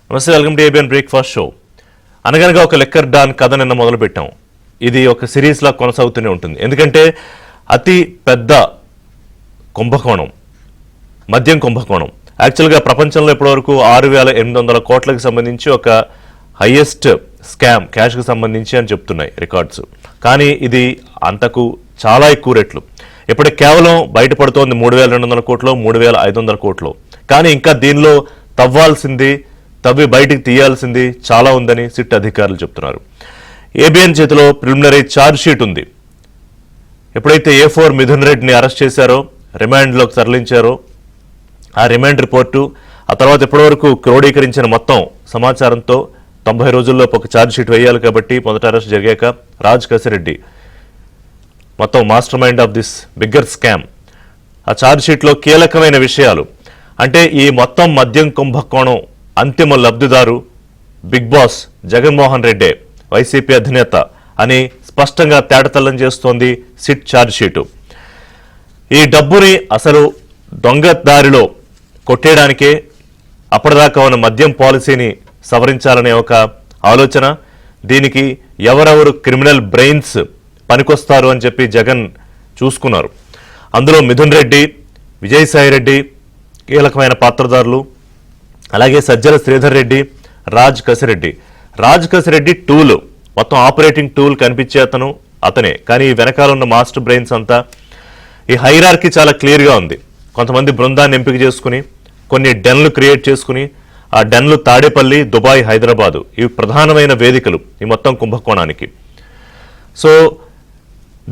నమస్తే, welcome to ABN breakfast show. అనగనగా ఒక లెక్కర్ డాన్ కథ నిన్న మొదలు పెట్టాం. ఇది ఒక సిరీస్ లా కొనసాగుతూనే ఉంటుంది. ఎందుకంటే అతి పెద్ద కుంభకోణం, మద్యం కుంభకోణం. యాక్చువల్గా ప్రపంచంలో ఇప్పటివరకు 6,800 కోట్లకు సంబంధించి ఒక హైయెస్ట్ స్కామ్ క్యాష్కి సంబంధించి అని చెప్తున్నాయి రికార్డ్స్. కానీ ఇది అంతకు చాలా ఎక్కువ రెట్లు. ఇప్పటికి కేవలం బయటపడుతోంది 3,200 కోట్లు, 3,500 కోట్లు. కానీ ఇంకా దీనిలో తవ్వి బయటికి తీయాల్సింది చాలా ఉందని సిట్ అధికారులు చెప్తున్నారు. ఏబిఎన్ చేతిలో ప్రిలిమినరీ ఛార్జ్ షీట్ ఉంది. ఎప్పుడైతే A4 మిథున్ రెడ్డిని అరెస్ట్ చేశారో, రిమాండ్లోకి తరలించారో, ఆ రిమాండ్ రిపోర్టు, ఆ తర్వాత ఇప్పటివరకు క్రోడీకరించిన మొత్తం సమాచారంతో 90 రోజుల్లో ఒక ఛార్జ్ షీట్ వేయాలి. కాబట్టి మొదట అరెస్ట్ జరిగాక రాజ్ కసిరెడ్డి మొత్తం master mind of this bigger scam. ఆ ఛార్జ్ షీట్లో కీలకమైన విషయాలు అంటే ఈ మొత్తం మద్యం కుంభకోణం అంతిమ లబ్ధిదారు బిగ్ బాస్ జగన్మోహన్ రెడ్డే, వైసీపీ అధినేత అని స్పష్టంగా తేటతెల్లం చేస్తోంది సిట్ ఛార్జ్ షీటు. ఈ డబ్బుని అసలు దొంగ దారిలో కొట్టేయడానికే అప్పటిదాకా ఉన్న మద్యం పాలసీని సవరించాలనే ఒక ఆలోచన. దీనికి ఎవరెవరు క్రిమినల్ బ్రెయిన్స్ పనికొస్తారు అని చెప్పి జగన్ చూసుకున్నారు. అందులో మిథున్ రెడ్డి, విజయసాయి రెడ్డి కీలకమైన పాత్రధారులు. అలాగే సజ్జల శ్రీధర్ రెడ్డి, రాజ్ కసిరెడ్డి టూల్, మొత్తం ఆపరేటింగ్ టూల్ కనిపించే అతనే. కానీ ఈ వెనకాల ఉన్న మాస్టర్ బ్రెయిన్స్ అంతా. ఈ హైరార్కీ చాలా క్లియర్గా ఉంది. కొంతమంది బృందాన్ని ఎంపిక చేసుకుని కొన్ని డెన్లు క్రియేట్ చేసుకుని, ఆ డెన్లు తాడేపల్లి, దుబాయ్, హైదరాబాదు ఇవి ప్రధానమైన వేదికలు ఈ మొత్తం కుంభకోణానికి. సో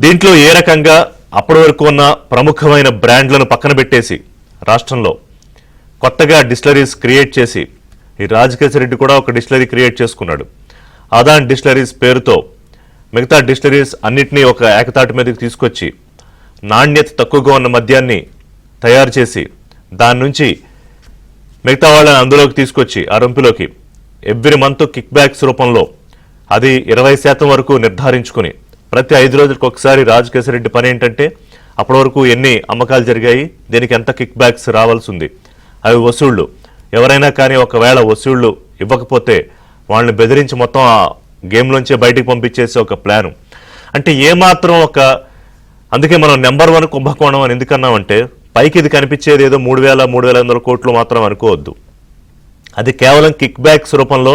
దీంట్లో ఏ రకంగా అప్పటి వరకు ఉన్న ప్రముఖమైన బ్రాండ్లను పక్కన పెట్టేసి రాష్ట్రంలో కొత్తగా డిస్టిలరీస్ క్రియేట్ చేసి, ఈ రాజ్ కసిరెడ్డి కూడా ఒక డిస్టిలరీ క్రియేట్ చేసుకున్నాడు. ఆదాన్ డిస్టిలరీస్ పేరుతో మిగతా డిస్టిలరీస్ అన్నిటినీ ఒక ఏకతాటి మీదకి తీసుకొచ్చి నాణ్యత తక్కువగా ఉన్న మద్యాన్ని తయారు చేసి దాని నుంచి మిగతా వాళ్ళని అందులోకి తీసుకొచ్చి ఆ రొంపిలోకి ఎవ్రీ మంత్ కిక్ బ్యాక్స్ రూపంలో అది 20% వరకు నిర్ధారించుకుని ప్రతి 5 రోజులకు ఒకసారి రాజ్ కసిరెడ్డి పని ఏంటంటే అప్పటి వరకు ఎన్ని అమ్మకాలు జరిగాయి, దీనికి ఎంత కిక్ బ్యాక్స్ రావాల్సి ఉంది, అవి వసూళ్లు. ఎవరైనా కానీ ఒకవేళ వసూళ్లు ఇవ్వకపోతే వాళ్ళని బెదిరించి మొత్తం ఆ గేమ్లోంచే బయటికి పంపించేసి ఒక ప్లాను. అంటే ఏమాత్రం అందుకే మనం నెంబర్ 1 కుంభకోణం అని ఎందుకన్నామంటే పైకి ఇది కనిపించేది ఏదో 3,300 కోట్లు మాత్రం అనుకోవద్దు. అది కేవలం కిక్ బ్యాక్స్ రూపంలో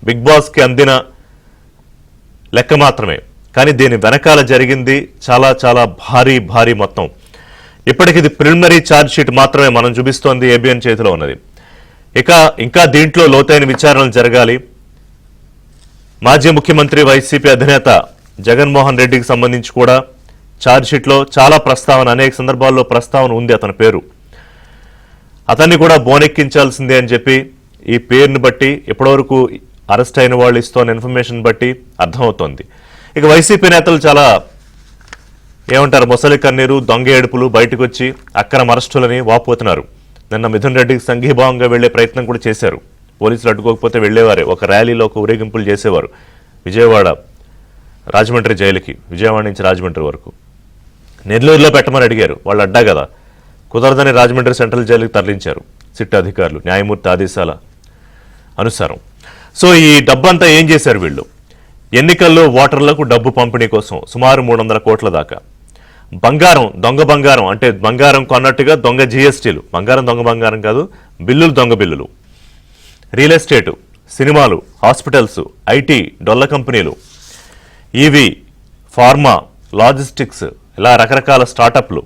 బిగ్ బాస్కి అందిన లెక్క మాత్రమే. కానీ దీని వెనకాల జరిగింది చాలా చాలా భారీ మొత్తం. ఇప్పటికి ఇది ప్రిలిమినరీ ఛార్జ్ షీట్ మాత్రమే మనం చూపిస్తోంది, ఏబిఎన్ చేతిలో ఉన్నది. ఇంకా దీంట్లో లోతైన విచారణలు జరగాలి. మాజీ ముఖ్యమంత్రి వైసీపీ అధినేత జగన్మోహన్ రెడ్డికి సంబంధించి కూడా ఛార్జ్ షీట్లో చాలా ప్రస్తావన, అనేక సందర్భాల్లో ప్రస్తావన ఉంది అతని పేరు. అతన్ని కూడా బోనెక్కించాల్సిందే అని చెప్పి ఈ పేరుని బట్టి ఇప్పటివరకు అరెస్ట్ అయిన వాళ్ళు ఇస్తున్న ఇన్ఫర్మేషన్ బట్టి అర్థమవుతోంది. ఇక వైసీపీ నేతలు చాలా ఏమంటారు, మొసలి కన్నీరు, దొంగ ఏడుపులు బయటకు వచ్చి అక్రమ అరెస్టులని వాపోతున్నారు. నిన్న మిథున్ రెడ్డికి సంఘీభావంగా వెళ్లే ప్రయత్నం కూడా చేశారు. పోలీసులు అడ్డుకోకపోతే వెళ్లేవారే, ఒక ర్యాలీలో ఒక ఊరేగింపులు చేసేవారు. విజయవాడ రాజమండ్రి జైలుకి, విజయవాడ నుంచి రాజమండ్రి వరకు నెల్లూరులో పెట్టమని అడిగారు. వాళ్ళు అడ్డా కదా, కుదరదని రాజమండ్రి సెంట్రల్ జైలుకి తరలించారు సిట్ అధికారులు న్యాయమూర్తి ఆదేశాల అనుసారం. సో ఈ డబ్బంతా ఏం చేశారు వీళ్ళు? ఎన్నికల్లో ఓటర్లకు డబ్బు పంపిణీ కోసం సుమారు 300 కోట్ల దాకా. దొంగ బంగారం అంటే బంగారం కొన్నట్టుగా దొంగ GSTలు, దొంగ బంగారం కాదు, దొంగ బిల్లులు, రియల్ ఎస్టేటు, సినిమాలు, హాస్పిటల్స్, IT, డొల్ల కంపెనీలు, ఈవీ, ఫార్మా, లాజిస్టిక్స్, ఇలా రకరకాల స్టార్టప్లు,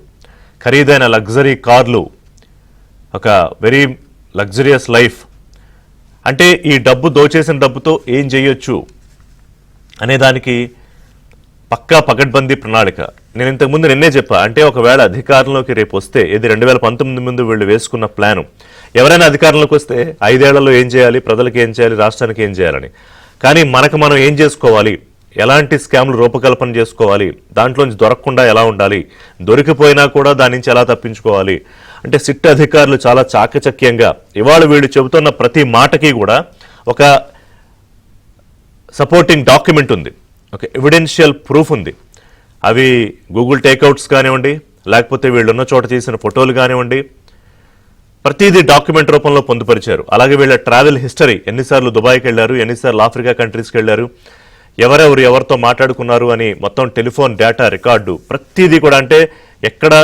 ఖరీదైన లగ్జరీ కార్లు, ఒక వెరీ లగ్జరియస్ లైఫ్. అంటే ఈ డబ్బు దోచేసిన డబ్బుతో ఏం చేయొచ్చు అనేదానికి పక్కా పకడ్బందీ ప్రణాళిక. నేను ఇంతకుముందు నిన్నే చెప్పా, అంటే ఒకవేళ అధికారంలోకి రేపు వస్తే, ఇది 2019 ముందు వీళ్ళు వేసుకున్న ప్లాను, ఎవరైనా అధికారంలోకి వస్తే 5 ఏళ్లలో ఏం చేయాలి, ప్రజలకు ఏం చేయాలి, రాష్ట్రానికి ఏం చేయాలని. కానీ మనం ఏం చేసుకోవాలి, ఎలాంటి స్కామ్లు రూపకల్పన చేసుకోవాలి, దాంట్లోంచి దొరకకుండా ఎలా ఉండాలి, దొరికిపోయినా కూడా దాని నుంచి ఎలా తప్పించుకోవాలి అంటే సిట్ అధికారులు చాలా చాకచక్యంగా ఇవాళ వీళ్ళు చెబుతున్న ప్రతి మాటకి కూడా ఒక సపోర్టింగ్ డాక్యుమెంట్ ఉంది, ఒక ఎవిడెన్షియల్ ప్రూఫ్ ఉంది. అవి గూగుల్ టేక్అవుట్స్ కానివ్వండి, లేకపోతే వీళ్ళున్న చోట తీసిన ఫోటోలు కానివ్వండి, ప్రతిదీ డాక్యుమెంట్ రూపంలో పొందుపరిచారు. అలాగే వీళ్ళ ట్రావెల్ హిస్టరీ, ఎన్నిసార్లు దుబాయ్కి వెళ్ళారు, ఎన్నిసార్లు ఆఫ్రికా కంట్రీస్కి వెళ్ళారు, ఎవరెవరు ఎవరితో మాట్లాడుకున్నారు అని మొత్తం టెలిఫోన్ డేటా రికార్డు ప్రతిదీ కూడా. అంటే ఎక్కడ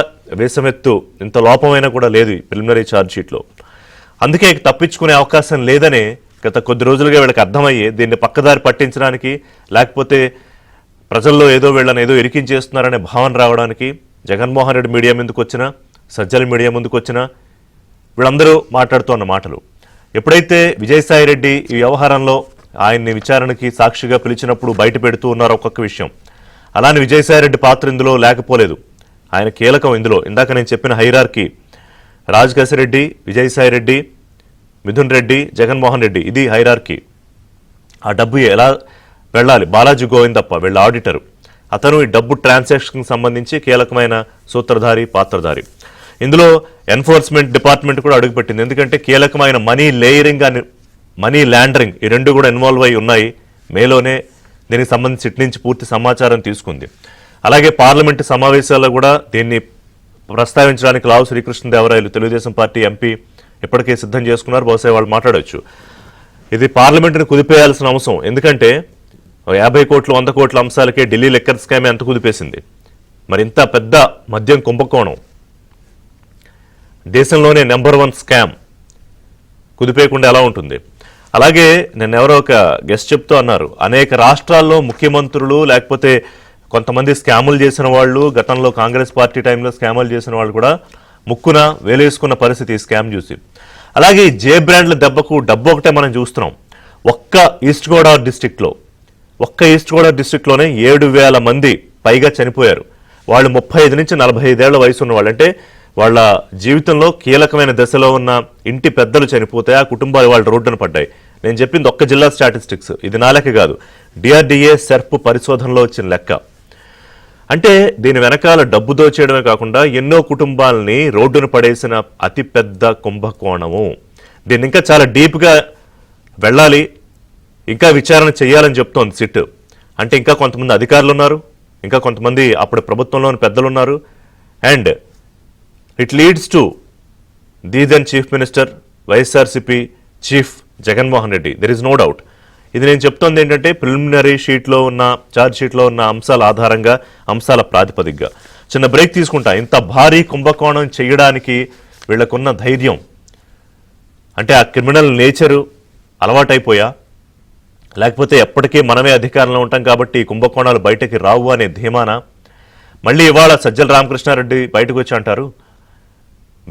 వేసమెత్తు ఇంత లోపమైనా కూడా లేదు ప్రిలిమినరీ ఛార్జ్ షీట్లో. అందుకే తప్పించుకునే అవకాశం లేదని గత కొద్ది రోజులుగా వీళ్ళకి అర్థమయ్యే దీన్ని పక్కదారి పట్టించడానికి, లేకపోతే ప్రజల్లో ఏదో వీళ్ళని ఏదో ఇరికించేస్తున్నారనే భావన రావడానికి జగన్మోహన్ రెడ్డి మీడియా ముందుకు వచ్చినా, సజ్జల మీడియా ముందుకు వచ్చినా వీళ్ళందరూ మాట్లాడుతున్న మాటలు. ఎప్పుడైతే విజయసాయి రెడ్డి ఈ వ్యవహారంలో ఆయన్ని విచారణకి సాక్షిగా పిలిచినప్పుడు బయట పెడుతూ ఉన్నారు ఒక్కొక్క విషయం, అలానే విజయసాయి రెడ్డి పాత్ర ఇందులో లేకపోలేదు. ఆయన కీలకం ఇందులో. ఇందాక నేను చెప్పిన హైరార్కీ రాజకేశరెడ్డి, విజయసాయి రెడ్డి, మిథున్ రెడ్డి, జగన్మోహన్ రెడ్డి, ఇది హైరార్కీ. ఆ డబ్బు ఎలా వెళ్ళాలి? బాలాజీ గోవిందప్ప వీళ్ళ ఆడిటరు, అతను ఈ డబ్బు ట్రాన్సాక్షన్కి సంబంధించి కీలకమైన సూత్రధారి, పాత్రధారి. ఇందులో ఎన్ఫోర్స్మెంట్ డిపార్ట్మెంట్ కూడా అడుగుపెట్టింది. ఎందుకంటే కీలకమైన మనీ లేయరింగ్ అని మనీ ల్యాండరింగ్ ఈ రెండు కూడా ఇన్వాల్వ్ అయి ఉన్నాయి. మేలోనే దీనికి సంబంధించి ఇటు నుంచి పూర్తి సమాచారం తీసుకుంది. అలాగే పార్లమెంటు సమావేశాల్లో కూడా దీన్ని ప్రస్తావించడానికి లావు శ్రీకృష్ణదేవరాయలు తెలుగుదేశం పార్టీ ఎంపీ ఇప్పటికే సిద్ధం చేసుకున్నారు. బహుశా వాళ్ళు మాట్లాడవచ్చు. ఇది పార్లమెంటును కుదిపేయాల్సిన అంశం. ఎందుకంటే 50 కోట్లు 100 కోట్ల అంశాలకే ఢిల్లీ లిక్కర్ స్కామ్ ఎంత కుదిపేసింది. మరి ఇంత పెద్ద మద్యం కుంభకోణం, దేశంలోనే నెంబర్ 1 స్కామ్ కుదిపేయకుండా ఎలా ఉంటుంది? అలాగే నేను ఎవరో ఒక గెస్ట్ చెప్తూ అన్నారు, అనేక రాష్ట్రాల్లో ముఖ్యమంత్రులు లేకపోతే కొంతమంది స్కాములు చేసిన వాళ్ళు, గతంలో కాంగ్రెస్ పార్టీ టైంలో స్కాములు చేసిన వాళ్ళు కూడా ముక్కున వేలేసుకున్న పరిస్థితి స్కామ్ చూసి. అలాగే జే బ్రాండ్ల దెబ్బకు డబ్బు ఒకటే మనం చూస్తున్నాం. ఒక్క ఈస్ట్ గోదావరి డిస్టిక్లోనే 7,000 మంది పైగా చనిపోయారు. వాళ్ళు 35 నుంచి 45 ఏళ్ల వయసు ఉన్న వాళ్ళు. అంటే వాళ్ళ జీవితంలో కీలకమైన దశలో ఉన్న ఇంటి పెద్దలు చనిపోతే ఆ కుటుంబాలు వాళ్ళ రోడ్డున పడ్డాయి. నేను చెప్పింది ఒక్క జిల్లా స్టాటిస్టిక్స్, ఇది నా లెక్క కాదు, డిఆర్డీఏ సెర్ప్ పరిశోధనలో వచ్చిన లెక్క. అంటే దీని వెనకాల డబ్బు దోచేయడమే కాకుండా ఎన్నో కుటుంబాలని రోడ్డున పడేసిన అతిపెద్ద కుంభకోణము. దీన్ని ఇంకా చాలా డీప్గా వెళ్ళాలి, ఇంకా విచారణ చేయాలని చెప్తోంది సిట్. అంటే ఇంకా కొంతమంది అధికారులు ఉన్నారు, ఇంకా కొంతమంది అప్పుడు ప్రభుత్వంలోని పెద్దలు ఉన్నారు. And it leads to the then chief minister, YSRCP chief Jaganmohan Reddy. There is no doubt. ఇది నేను చెప్తోంది ఏంటంటే ప్రిలిమినరీ షీట్లో ఉన్న ఛార్జ్ షీట్లో ఉన్న అంశాల ఆధారంగా, అంశాల ప్రాతిపదికగా. చిన్న బ్రేక్ తీసుకుంటా. ఇంత భారీ కుంభకోణం చేయడానికి వీళ్ళకున్న ధైర్యం, అంటే ఆ క్రిమినల్ నేచరు అలవాటైపోయా, లేకపోతే ఎప్పటికీ మనమే అధికారంలో ఉంటాం కాబట్టి ఈ కుంభకోణాలు బయటకి రావు అనే ధీమానా? మళ్ళీ ఇవాళ సజ్జల రామకృష్ణారెడ్డి బయటకు వచ్చి అంటారు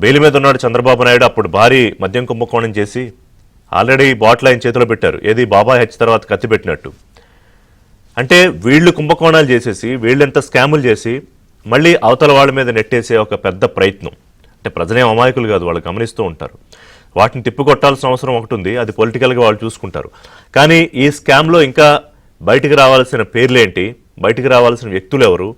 బెయిల్ మీద ఉన్నాడు చంద్రబాబు నాయుడు, అప్పుడు భారీ మద్యం కుంభకోణం చేసి ఆల్రెడీ బాటిల్ ఆయన చేతిలో పెట్టారు, ఏది బాబాయ్ హత్య తర్వాత కత్తి పెట్టినట్టు. అంటే వీళ్ళు కుంభకోణాలు చేసేసి, వీళ్ళెంత స్కాములు చేసి మళ్ళీ అవతల వాళ్ళ మీద నెట్టేసే ఒక పెద్ద ప్రయత్నం. అంటే ప్రజలేం అమాయకులు కాదు, వాళ్ళు గమనిస్తూ ఉంటారు. వాటిని తిప్పికొట్టాల్సిన అవసరం ఒకటి ఉంది, అది పొలిటికల్గా వాళ్ళు చూసుకుంటారు. కానీ ఈ స్కామ్లో ఇంకా బయటికి రావాల్సిన పేర్లేంటి, బయటికి రావాల్సిన వ్యక్తులు ఎవరు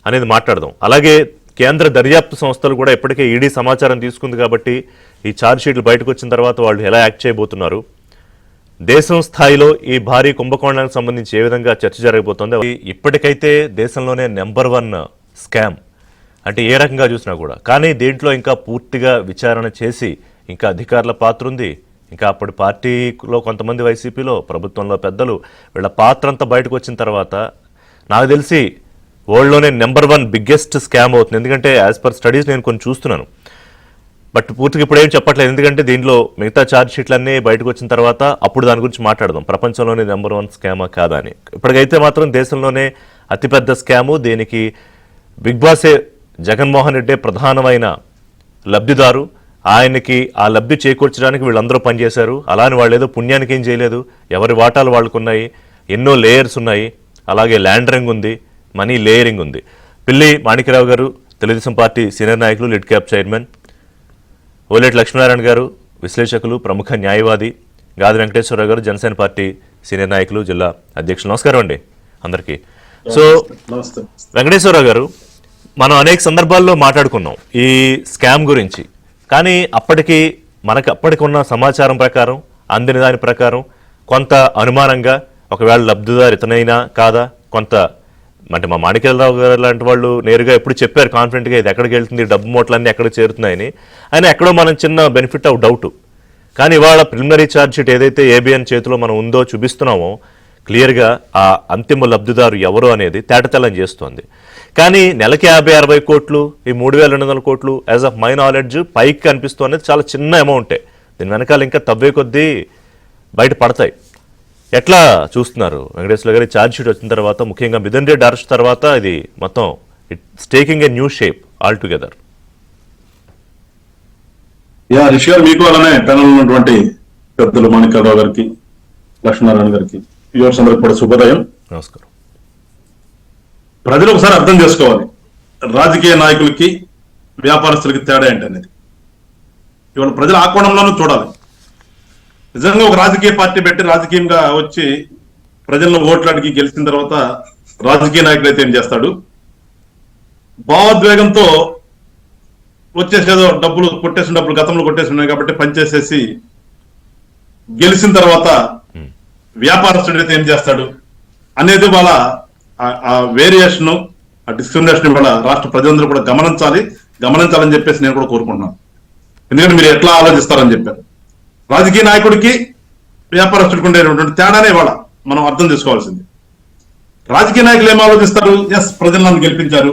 అనేది మాట్లాడదాం. అలాగే కేంద్ర దర్యాప్తు సంస్థలు కూడా ఇప్పటికే ఈడీ సమాచారం తీసుకుంది కాబట్టి ఈ ఛార్జ్ షీట్లు బయటకు వచ్చిన తర్వాత వాళ్ళు ఎలా యాక్ట్ చేయబోతున్నారు, దేశం స్థాయిలో ఈ భారీ కుంభకోణానికి సంబంధించి ఏ విధంగా చర్చ జరగబోతోంది. ఇప్పటికైతే దేశంలోనే నెంబర్ 1 స్కామ్ అంటే ఏ రకంగా చూసినా కూడా. కానీ దీంట్లో ఇంకా పూర్తిగా విచారణ చేసి, ఇంకా అధికారుల పాత్ర ఉంది, ఇంకా అప్పుడు పార్టీలో కొంతమంది, వైసీపీలో, ప్రభుత్వంలో పెద్దలు, వీళ్ళ పాత్ర అంతా బయటకు వచ్చిన తర్వాత నాకు తెలిసి వరల్డ్లోనే నెంబర్ 1 బిగ్గెస్ట్ స్కామ్ అవుతుంది. ఎందుకంటే యాజ్ పర్ స్టడీస్ నేను కొన్ని చూస్తున్నాను, బట్ పూర్తిగా ఇప్పుడు ఏం చెప్పట్లేదు. ఎందుకంటే దీనిలో మిగతా ఛార్జ్ షీట్లన్నీ బయటకు వచ్చిన తర్వాత అప్పుడు దాని గురించి మాట్లాడదాం, ప్రపంచంలోనే నెంబర్ 1 స్కామా కాదా అని. ఇప్పటికైతే మాత్రం దేశంలోనే అతిపెద్ద స్కాము, దీనికి బిగ్ బాసే జగన్మోహన్ రెడ్డి ప్రధానమైన లబ్ధిదారు. ఆయనకి ఆ లబ్ధి చేకూర్చడానికి వీళ్ళందరూ పనిచేశారు. అలానే వాళ్ళు ఏదో పుణ్యానికి ఏం చేయలేదు, ఎవరి వాటాలు వాళ్ళకున్నాయి, ఎన్నో లేయర్స్ ఉన్నాయి. అలాగే ల్యాండరింగ్ ఉంది, మనీ లేయరింగ్ ఉంది. పిల్లి మాణిక్యరావు గారు తెలుగుదేశం పార్టీ సీనియర్ నాయకులు, lid cap chairman, Oleti Lakshminarayana గారు విశ్లేషకులు, ప్రముఖ న్యాయవాది, గాది వెంకటేశ్వరరావు గారు జనసేన పార్టీ సీనియర్ నాయకులు, జిల్లా అధ్యక్షులు. నమస్కారం అండి అందరికీ. సో వెంకటేశ్వరరావు గారు, మనం అనేక సందర్భాల్లో మాట్లాడుకున్నాం ఈ స్కామ్ గురించి. కానీ అప్పటికి ఉన్న సమాచారం ప్రకారం, అందిన దాని ప్రకారం కొంత అనుమానంగా ఒకవేళ లబ్ధిదారు ఇతనైనా కాదా, కొంత అంటే మా మాణిక్యాలరావు గారు లాంటి వాళ్ళు నేరుగా ఎప్పుడు చెప్పారు కాన్ఫిడెంట్గా ఇది ఎక్కడికి వెళ్తుంది, డబ్బు మూటలన్నీ ఎక్కడికి చేరుతున్నాయని. ఆయన ఎక్కడో మనం చిన్న బెనిఫిట్ ఆఫ్ డౌట్. కానీ ఇవాళ ప్రిలిమినరీ ఛార్జ్ షీట్ ఏదైతే ఏబిఎన్ చేతిలో మనం ఉందో చూపిస్తున్నామో క్లియర్గా ఆ అంతిమ లబ్ధిదారు ఎవరు అనేది తేటతెల్లం చేస్తోంది. కానీ నెలకి 50-60 కోట్లు, ఈ 3,200 కోట్లు యాజ్ ఆఫ్ మై నాలెడ్జ్ పైకి కనిపిస్తూ అనేది చాలా చిన్న అమౌంటే. దీని వెనకాల ఇంకా తవ్వే కొద్దీ బయట పడతాయి. ఎట్లా చూస్తున్నారు వెంకటేశ్వర గారి ఛార్జ్ షీట్ వచ్చిన తర్వాత, ముఖ్యంగా మిథున్ రెడ్డి అరెస్ట్ తర్వాత ఇది మొత్తం it's taking a new shape all together? Rishi గారు, మీకు అలానే ప్యానల్ ఉన్నటువంటి పెద్దలు మాణిక్యాలరావు గారికి, లక్ష్మీనారాయణ గారికి, వ్యూవర్స్ అందరికి కూడా శుభోదయం. నమస్కారం. ప్రజలు ఒకసారి అర్థం చేసుకోవాలి, రాజకీయ నాయకులకి వ్యాపారస్తులకి తేడా ఏంటనేది. ఇవాళ ప్రజలు ఆ కోణంలోనూ చూడాలి. నిజంగా ఒక రాజకీయ పార్టీ పెట్టి రాజకీయంగా వచ్చి ప్రజలను ఓట్లాడికి గెలిచిన తర్వాత రాజకీయ నాయకుడు అయితే ఏం చేస్తాడు, భావోద్వేగంతో వచ్చేసేదో డబ్బులు కొట్టేసిన డబ్బులు గతంలో కొట్టేసి కాబట్టి పనిచేసేసి గెలిచిన తర్వాత వ్యాపారస్తుడు అయితే ఏం చేస్తాడు అనేది వాళ్ళ ఆ వేరియేషన్, ఆ డిస్క్రిమినేషన్ వాళ్ళ రాష్ట్ర ప్రజలందరూ కూడా గమనించాలని చెప్పేసి నేను కూడా కోరుకుంటున్నాను. ఎందుకంటే మీరు ఎట్లా ఆలోచిస్తారని చెప్పారు. రాజకీయ నాయకుడికి వ్యాపారస్తుడికి ఉండేటువంటి తేడానే ఇవాళ మనం అర్థం చేసుకోవాల్సింది. రాజకీయ నాయకులు ఏం ఆలోచిస్తారు, ఎస్ ప్రజలు నన్ను గెలిపించారు,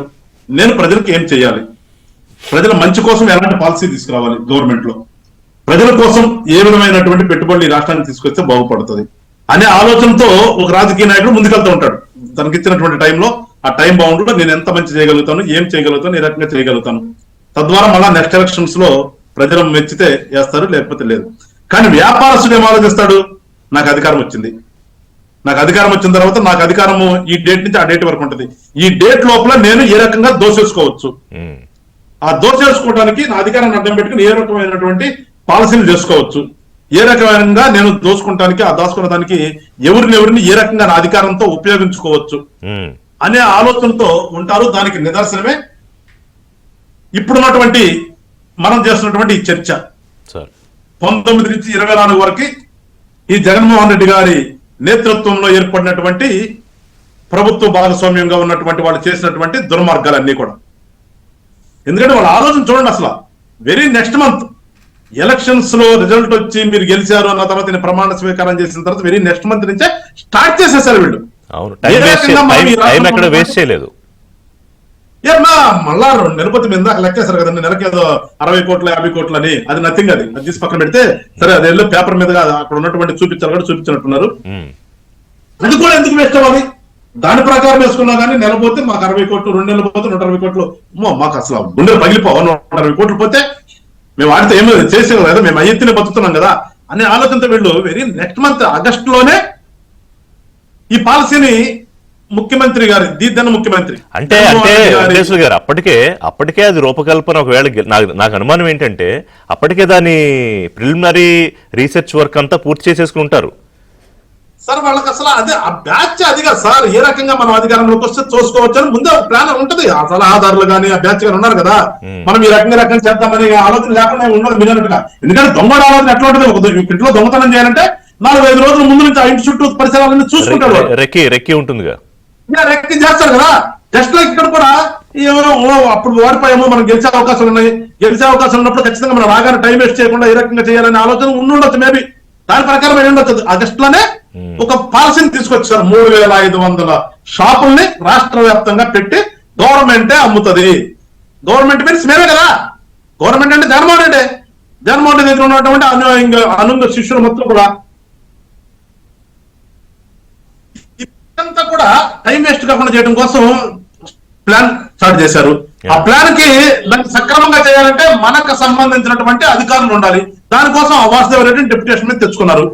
నేను ప్రజలకు ఏం చేయాలి, ప్రజల మంచి కోసం ఎలాంటి పాలసీ తీసుకురావాలి గవర్నమెంట్ లో, ప్రజల కోసం ఏ విధమైనటువంటి పెట్టుబడులు ఈ రాష్ట్రానికి తీసుకొస్తే బాగుపడుతుంది అనే ఆలోచనతో ఒక రాజకీయ నాయకుడు ముందుకెళ్తూ ఉంటాడు. తనకి ఇచ్చినటువంటి టైంలో ఆ టైం బౌండ్ లో నేను ఎంత మంచి చేయగలుగుతాను, ఏం చేయగలుగుతాను, ఏ రకంగా చేయగలుగుతాను, తద్వారా మళ్ళా నెక్స్ట్ ఎలక్షన్స్ లో ప్రజలు మెచ్చితే వేస్తారు, లేకపోతే లేదు. కానీ వ్యాపారస్తుడు ఏం ఆలోచిస్తాడు, నాకు అధికారం వచ్చింది, నాకు అధికారం వచ్చిన తర్వాత నాకు అధికారము ఈ డేట్ నుంచి ఆ డేట్ వరకు ఉంటుంది, ఈ డేట్ లోపల నేను ఏ రకంగా దోచేసుకోవచ్చు, ఆ దోచేసుకోవడానికి నా అధికారాన్ని అడ్డం పెట్టుకుని ఏ రకమైనటువంటి పాలసీలు చేసుకోవచ్చు, ఏ రకమైన నేను దోచుకుంటానికి ఆ దాచుకున్నదానికి ఎవరిని ఏ రకంగా నా అధికారంతో ఉపయోగించుకోవచ్చు అనే ఆలోచనతో ఉంటారు. దానికి నిదర్శనమే ఇప్పుడున్నటువంటి మనం చేస్తున్నటువంటి ఈ చర్చ. 19 నుంచి 24 వరకు ఈ జగన్మోహన్ రెడ్డి గారి నేతృత్వంలో ఏర్పడినటువంటి ప్రభుత్వ భాగస్వామ్యంగా ఉన్నటువంటి వాళ్ళు చేసినటువంటి దుర్మార్గాలన్నీ కూడా. ఎందుకంటే వాళ్ళ ఆలోచన చూడండి, అసలు వెరీ నెక్స్ట్ మంత్ ఎలక్షన్స్ లో రిజల్ట్ వచ్చి మీరు గెలిచారు అన్న తర్వాత నేను ప్రమాణ స్వీకారం చేసిన తర్వాత వెరీ నెక్స్ట్ మంత్ నుంచే స్టార్ట్ చేసేసారు వీళ్ళు. మళ్ళా నిరుపతి మీద లెక్కేశారు కదండి, నెలకి ఏదో 60 కోట్లు 50 కోట్లు అని. అది నథింగ్, అది తీసి పక్కన పెడితే సరే, అది వెళ్ళి పేపర్ మీద అక్కడ ఉన్నటువంటి చూపించారు కూడా చూపించినట్టున్నారు. అది కూడా ఎందుకు వేస్ట్ అవ్వాలి, దాని ప్రకారం వేసుకున్నా కానీ నెల పోతే మాకు 60 కోట్లు, 2 నెలలు పోతే 160 కోట్లు, మాకు అసలు గుండెలు పగిలిపోవాలి. 160 కోట్లు పోతే మేము ఆడితే ఏమో చేసేది కదా, మేము అయ్యెత్తినే బతుకుతున్నాం కదా అనే ఆలోచనతో వీళ్ళు వెరీ నెక్స్ట్ మంత్ ఆగస్టులోనే ఈ పాలసీని ముఖ్యమంత్రి గారు దీద్దన్న ముఖ్యమంత్రి అంటే వెంకటేశ్వర గారు అప్పటికే అది రూపకల్పన. ఒకవేళ నాకు అనుమానం ఏంటంటే అప్పటికే దాని ప్రిలిమినరీ రీసెర్చ్ వర్క్ అంతా పూర్తి చేసేసుకుంటారు సార్. వాళ్ళకి అసలు అదే ఆ బ్యాచ్ అదిగా సార్, ఏ రకంగా మనం అధికారంలోకి వస్తే చూసుకోవచ్చు అని ముందే ప్లాన్ ఉంటది. అసలు ఆధారాలు కానీ ఆ బ్యాచ్ గారు ఉన్నారు కదా, మనం ఈ రకంగా చేద్దామని ఆలోచన లేకుండా ఉండదు మీరన్నట్టుగా. ఎందుకంటే దొంగ ఆలోచన ఎట్లా ఉంటుంది, ఇంట్లో దొంగతనం చేయాలంటే 4-5 రోజుల ముందు నుంచి ఆ ఇంటి చుట్టూ పరిసరాలన్నీ చూసుకుంటాడు, రెక్కి ఉంటుందిగా, రెక్కి చేస్తారు కదా. జస్ట్ లైక్ ఇక్కడ కూడా ఎవరో అప్పుడు ఓడిపోయామో మనం గెలిచే అవకాశాలు ఉన్నాయి, గెలిచే అవకాశం ఉన్నప్పుడు ఖచ్చితంగా మనం రాగానే టైం వేస్ట్ చేయకుండా ఏ రకంగా చేయాలనే ఆలోచన ఉండొచ్చు. మేబీ దాని ప్రకారం ఏంటొచ్చు, ఆగస్ట్ లోనే ఒక పాలసీని తీసుకొచ్చారు. 3,500 షాపుల్ని రాష్ట్ర వ్యాప్తంగా పెట్టి గవర్నమెంటే అమ్ముతుంది. గవర్నమెంట్ మీన్స్ మేమే కదా, గవర్నమెంట్ అంటే జగన్మోహన్ రెడ్డి దగ్గర ఉన్నటువంటి అనుంగ శిష్యులు మొత్తం కూడా ఇదంతా కూడా టైం వేస్ట్ కాకుండా చేయడం కోసం ప్లాన్ స్టార్ట్ చేశారు. ఆ ప్లాన్ కి దాన్ని సక్రమంగా చేయాలంటే మనకు సంబంధించినటువంటి అధికారులు ఉండాలి. దానికోసం వాసుదేవ రెడ్డిని డెప్యుటేషన్ మీద తెచ్చుకున్నారు.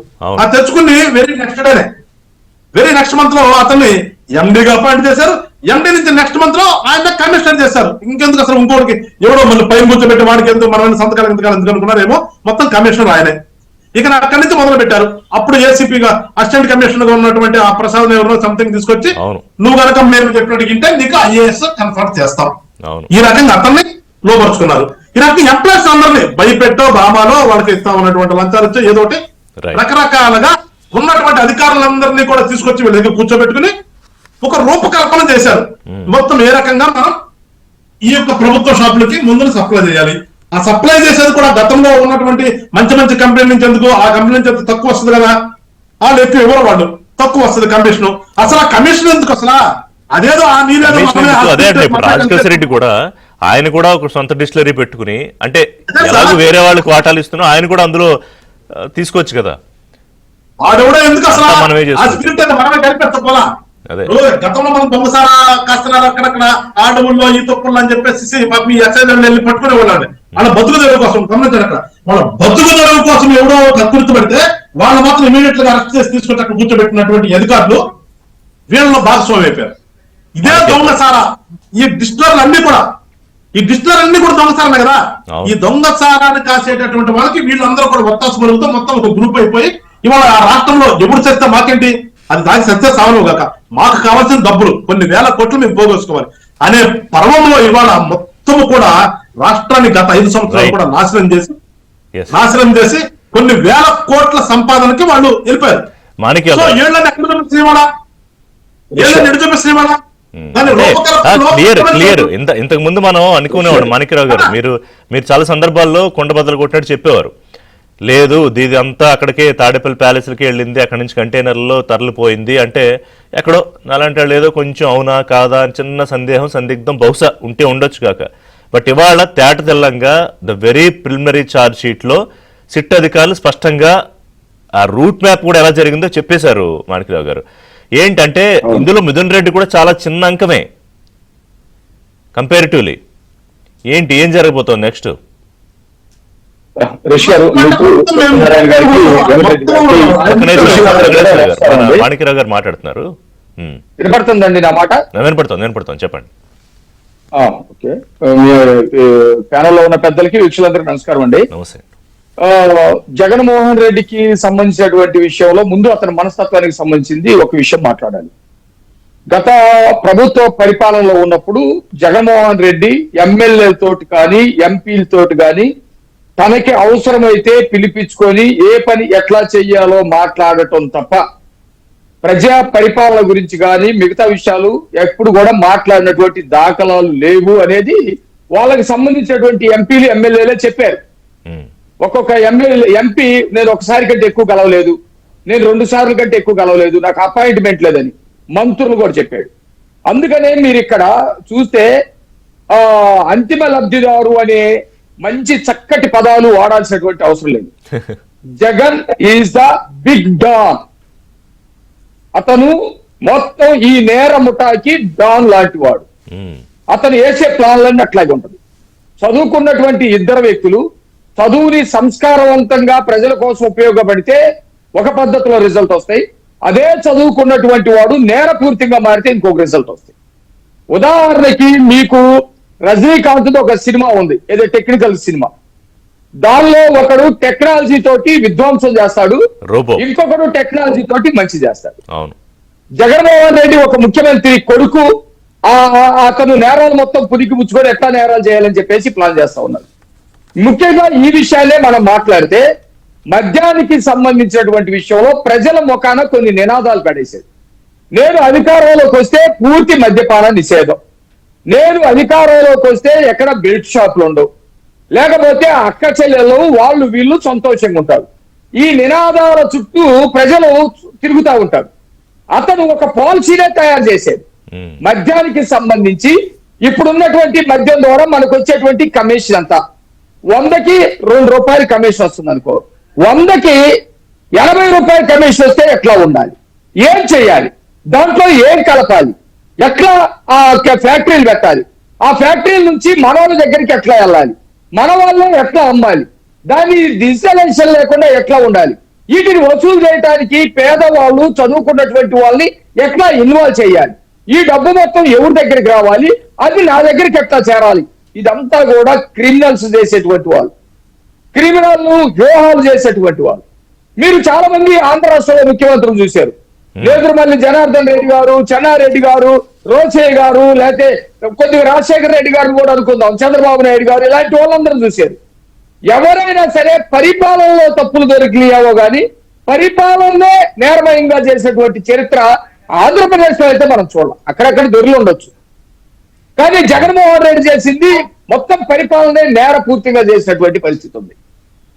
ఆ తెచ్చుకుని వెరీ నెక్స్ట్ మంత్ లో అతన్ని ఎండీగా అపాయింట్ చేశారు. ఎండీ నుంచి నెక్స్ట్ మంత్ లో ఆయన కమిషనర్ చేశారు. ఇంకెందుకు అసలు ఇంకోటికి ఎవడో మళ్ళీ పైన కూర్చోబెట్టి వాడికి ఎందుకు మన సంతకాలు ఎందుకు అనుకున్నారేమో, మొత్తం కమిషనర్ ఆయనే. ఇక అక్కడి నుంచి మొదలు పెట్టారు. అప్పుడు ఏసీపీగా అసిస్టెంట్ కమిషనర్ గా ఉన్నటువంటి ఆ ప్రసాద్ ఎవరో సంథింగ్ తీసుకొచ్చి నువ్వు కనుక మేము చెప్పినట్టు నీకు ఐఏఎస్ కన్ఫర్మ్ చేస్తాం, ఈ రకంగా అతన్ని లోపరుచుకున్నారు. ఈ రకంగా ఎంప్లాయీస్ అందరినీ భయపెట్టో డ్రామాలో వాళ్ళకి ఇస్తామన్నటువంటి లంచాలు వచ్చో ఏదో ఒకటి రకరకాలుగా ఉన్నటువంటి అధికారులందరినీ కూడా తీసుకొచ్చి వీళ్ళ దగ్గర కూర్చోబెట్టుకుని ఒక రూపకల్పన చేశారు. మొత్తం ఏ రకంగా మనం ఈ యొక్క ప్రభుత్వ షాపులకి ముందు సప్లై చేయాలి. ఆ సప్లై చేసేది కూడా గతంలో ఉన్నటువంటి మంచి మంచి కంపెనీ నుంచి ఎందుకు, ఆ కంపెనీ నుంచి ఎంత తక్కువ వస్తుంది కదా, వాళ్ళు ఎక్కువ ఎవరు వాళ్ళు తక్కువ వస్తుంది కమిషన్. అసలు ఆ కమిషన్ ఎందుకు అసలు అదేదో ఆ నీరేదో అదే అంటే ఇప్పుడు రాజకేశ్వర రెడ్డి కూడా ఆయన కూడా ఒక సొంత డిస్టిలరీ పెట్టుకుని అంటే ఎలాగో వేరే వాళ్ళకి వాటాలు ఇస్తున్నా ఆయన కూడా అందులో తీసుకోవచ్చు కదా. వాడెవడో ఎందుకు అసలు మనమే ఆ చేసుకుంటాం. స్పిరిట్ అయితే మనమే కలిపెట్టపోలా. అదే గతంలో మనం దొంగసారా కాస్తున్నారు అక్కడక్కడ ఆడవుల్లో ఈ తొక్కుల్లో అని చెప్పేసి మీ ఎక్సైజ్ వెళ్ళి పట్టుకునే వాళ్ళండి. వాళ్ళ బతుకు తెరువు కోసం గమనించారు. అక్కడ వాళ్ళ బతుకు తెరువు కోసం ఎవడో కక్కుర్తి పెడితే వాళ్ళు మాత్రం ఇమీడియట్ గా అరెస్ట్ చేసి తీసుకుంటే అక్కడ కూర్చోబెట్టినటువంటి అధికారులు వీళ్ళలో భాగస్వామి అయిపోయారు. ఇదే దొంగసారా ఈ డిస్టిలర్లు అన్ని కూడా దొంగసారమే కదా. ఈ దొంగసారాన్ని కాసేటటువంటి వాళ్ళకి వీళ్ళందరూ కూడా ఒత్తాసు పలుకుతూ మొత్తం ఒక గ్రూప్ అయిపోయి ఇవాళ ఆ రాష్ట్రంలో ఎప్పుడు చేస్తే మాకేంటి, అది దానికి సత్య సావను కాక మాకు కావాల్సిన డబ్బులు కొన్ని వేల కోట్లు మేము పోగొచ్చుకోవాలి అనే పర్వంలో ఇవాళ మొత్తం కూడా రాష్ట్రాన్ని గత 5 సంవత్సరాలు కూడా నాశనం చేసి కొన్ని వేల కోట్ల సంపాదనకి వాళ్ళు వెళ్ళిపోయారు. సో ఏళ్ళని ఎక్కడ చూపిస్తున్నాడా, క్లియర్ ఇంతకు ముందు మనం అనుకునేవాడు మాణిక్యరావు గారు, మీరు చాలా సందర్భాల్లో కొండ బద్దలు కొట్టినట్టు చెప్పేవారు. లేదు ఇది అంతా అక్కడికే తాడేపల్లి ప్యాలెస్లకి వెళ్ళింది, అక్కడి నుంచి కంటైనర్లో తరలిపోయింది అంటే ఎక్కడో అలాంటి వాళ్ళు ఏదో కొంచెం అవునా కాదా అని చిన్న సందిగ్ధం బహుశా ఉంటే ఉండొచ్చు కాక. బట్ ఇవాళ తేట తెల్లంగా the very preliminary charge sheet లో సిట్ అధికారులు స్పష్టంగా ఆ రూట్ మ్యాప్ కూడా ఎలా జరిగిందో చెప్పేశారు మాణిక్యరావు గారు. ఏంటంటే ఇందులో మిథున్ రెడ్డి కూడా చాలా చిన్న అంకమే కంపారిటివ్లీ. ఏం జరగబోతోంది నెక్స్ట్? మాణిక్యరావు గారు మాట్లాడుతున్నారు. వినపడుతుందండి నా మాట? వినపడుతుంది చెప్పండి. ఓకే, ప్యానెల్లో ఉన్న పెద్దలకి వీక్షకులందరికీ నమస్కారం అండి. నమస్తే. జగన్మోహన్ రెడ్డికి సంబంధించినటువంటి విషయంలో ముందు అతని మనస్తత్వానికి సంబంధించింది ఒక విషయం మాట్లాడాలి. గత ప్రభుత్వ పరిపాలనలో ఉన్నప్పుడు జగన్మోహన్ రెడ్డి ఎమ్మెల్యేలతోటి కానీ ఎంపీలతోటి కానీ తనకి అవసరమైతే పిలిపించుకొని ఏ పని ఎట్లా చెయ్యాలో మాట్లాడటం తప్ప ప్రజా పరిపాలన గురించి కానీ మిగతా విషయాలు ఎప్పుడు కూడా మాట్లాడినటువంటి దాఖలాలు లేవు అనేది వాళ్ళకి సంబంధించినటువంటి ఎంపీలు ఎమ్మెల్యేలే చెప్పారు. ఒక్కొక్క ఎంపీ నేను ఒకసారి కంటే ఎక్కువ కలవలేదు, నేను 2 సార్లు కంటే ఎక్కువ కలవలేదు, నాకు అపాయింట్మెంట్ లేదని మంత్రులు కూడా చెప్పాడు. అందుకనే మీరు ఇక్కడ చూస్తే అంతిమ లబ్ధిదారు అనే మంచి చక్కటి పదాలు వాడాల్సినటువంటి అవసరం లేదు. Jagan is the big don. అతను మొత్తం ఈ నేర ముఠాకి డాన్ లాంటి వాడు. అతను వేసే ప్లాన్లన్నీ అట్లాగే ఉంటుంది. చదువుకున్నటువంటి 2 వ్యక్తులు చదువుని సంస్కారవంతంగా ప్రజల కోసం ఉపయోగపడితే ఒక పద్ధతిలో రిజల్ట్ వస్తాయి. అదే చదువుకున్నటువంటి వాడు నేరపూర్తిగా మారితే ఇంకొక రిజల్ట్ వస్తాయి. ఉదాహరణకి మీకు రజనీకాంత్ ఒక సినిమా ఉంది, ఏదో టెక్నికల్ సినిమా. దానిలో ఒకడు టెక్నాలజీ తోటి విధ్వంసం చేస్తాడు, ఇంకొకడు టెక్నాలజీ తోటి మంచి చేస్తాడు. జగన్మోహన్ రెడ్డి ఒక ముఖ్యమంత్రి కొడుకు, అతను నేరాలు మొత్తం పురికి ముచ్చుకొని ఎట్లా నేరాలు చేయాలని చెప్పేసి ప్లాన్ చేస్తా ఉన్నారు. ముఖ్యంగా ఈ విషయాలే మనం మాట్లాడితే మద్యానికి సంబంధించినటువంటి విషయంలో ప్రజల ముఖాన కొన్ని నినాదాలు పడేసేది. నేను అధికారంలోకి వస్తే పూర్తి మద్యపాన నిషేధం, నేను అధికారంలోకి వస్తే ఎక్కడ బెల్ట్ షాపులు ఉండవు, లేకపోతే అక్క చెల్లెలు వాళ్ళు వీళ్ళు సంతోషంగా ఉంటారు. ఈ నినాదాల చుట్టూ ప్రజలు తిరుగుతూ ఉంటారు. అతను ఒక పాలసీనే తయారు చేసేది. మద్యానికి సంబంధించి ఇప్పుడున్నటువంటి మద్యం ద్వారా మనకు వచ్చేటువంటి కమిషన్ అంతా 100కి ₹2 కమిషన్ వస్తుంది అనుకో, 100కి ₹80 కమిషన్ వస్తే ఎట్లా ఉండాలి, ఏం చేయాలి, దాంట్లో ఏం కలపాలి, ఎట్లా ఆ ఫ్యాక్టరీలు పెట్టాలి, ఆ ఫ్యాక్టరీల నుంచి మన వాళ్ళ దగ్గరికి ఎట్లా వెళ్ళాలి, మన వాళ్ళు ఎట్లా అమ్మాలి, దాన్ని డిజిటలైజేషన్ లేకుండా ఎట్లా ఉండాలి, వీటిని వసూలు చేయడానికి పేదవాళ్ళు చదువుకున్నటువంటి వాళ్ళని ఎట్లా ఇన్వాల్వ్ చేయాలి, ఈ డబ్బు మొత్తం ఎవరి దగ్గరికి రావాలి, అది నా దగ్గరికి ఎట్లా చేరాలి. ఇదంతా కూడా క్రిమినల్స్ చేసేటువంటి వాళ్ళు, క్రిమినల్ వ్యూహాలు చేసేటువంటి వాళ్ళు. మీరు చాలా మంది ఆంధ్ర రాష్ట్రంలో ముఖ్యమంత్రులు చూశారు. నేదురుమల్లి జనార్దన్ రెడ్డి గారు, చెన్నారెడ్డి గారు, రోచయ్య గారు, లేకపోతే కొద్దిగా రాజశేఖర రెడ్డి గారిని కూడా అనుకుందాం, చంద్రబాబు నాయుడు గారు, ఇలాంటి వాళ్ళందరూ చూశారు. ఎవరైనా సరే పరిపాలనలో తప్పులు దొరికినాయో గాని పరిపాలనే నేరమయంగా చేసేటువంటి చరిత్ర ఆంధ్రప్రదేశ్ లో అయితే మనం చూడాలి. అక్కడక్కడ దొరికి ఉండొచ్చు, కానీ జగన్మోహన్ రెడ్డి చేసింది మొత్తం పరిపాలనే నేరపూర్తిగా చేసినటువంటి పరిస్థితి ఉంది.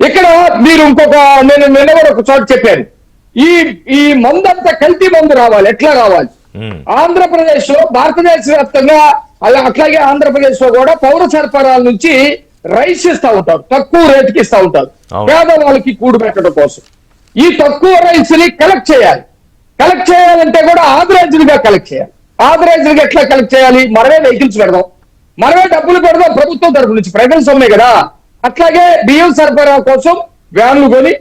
ఇక్కడ మీరు నేను నిన్న కూడా ఒక చోట చెప్పాను, ఈ మందంతా కల్తీ మందు రావాలి. ఎట్లా రావాలి? ఆంధ్రప్రదేశ్ లో భారతదేశ వ్యాప్తంగా అట్లాగే ఆంధ్రప్రదేశ్ లో కూడా పౌర సరఫరాల నుంచి రైస్ ఇస్తా ఉంటారు, తక్కువ రేటుకి ఇస్తా ఉంటారు పేదవాళ్ళకి కూడు పెట్టడం కోసం. ఈ తక్కువ రైస్ ని కలెక్ట్ చేయాలి. కలెక్ట్ చేయాలంటే కూడా ఆథరైజ్డ్ గా కలెక్ట్ చేయాలి. ఆథరైజ్డ్ గా ఎట్లా కలెక్ట్ చేయాలి? మనమే వెహికల్స్ పెడదాం, మనమే డబ్బులు పెడదాం ప్రభుత్వం తరపు నుంచి, ప్రజల సొమ్మే కదా. అట్లాగే బియ్యం సరఫరా కోసం వ్యాన్లు కొని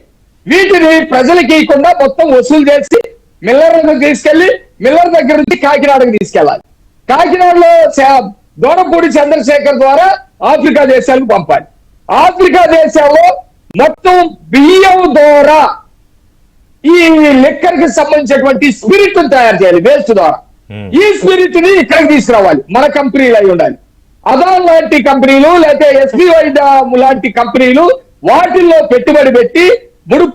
వీటిని ప్రజలకి ఇవ్వకుండా మొత్తం వసూలు చేసి మిల్లర్లకు తీసుకెళ్లి మిల్లర్ దగ్గర నుంచి కాకినాడకు తీసుకెళ్లాలి. కాకినాడలో దూరపూడి చంద్రశేఖర్ ద్వారా ఆఫ్రికా దేశాలకు పంపాలి. ఆఫ్రికా దేశాల్లో మొత్తం బియ్యం ద్వారా ఈ లిక్కర్ కి సంబంధించినటువంటి స్పిరిట్ తయారు చేయాలి వేస్ట్ ద్వారా. ఈ స్పిరిట్ ని ఇక్కడికి తీసుకురావాలి, మన కంపెనీలు అయి ఉండాలి. అదాన్ లాంటి కంపెనీలు లేకపోతే ఎస్బీఐ లాంటి కంపెనీలు వాటిల్లో పెట్టుబడి పెట్టి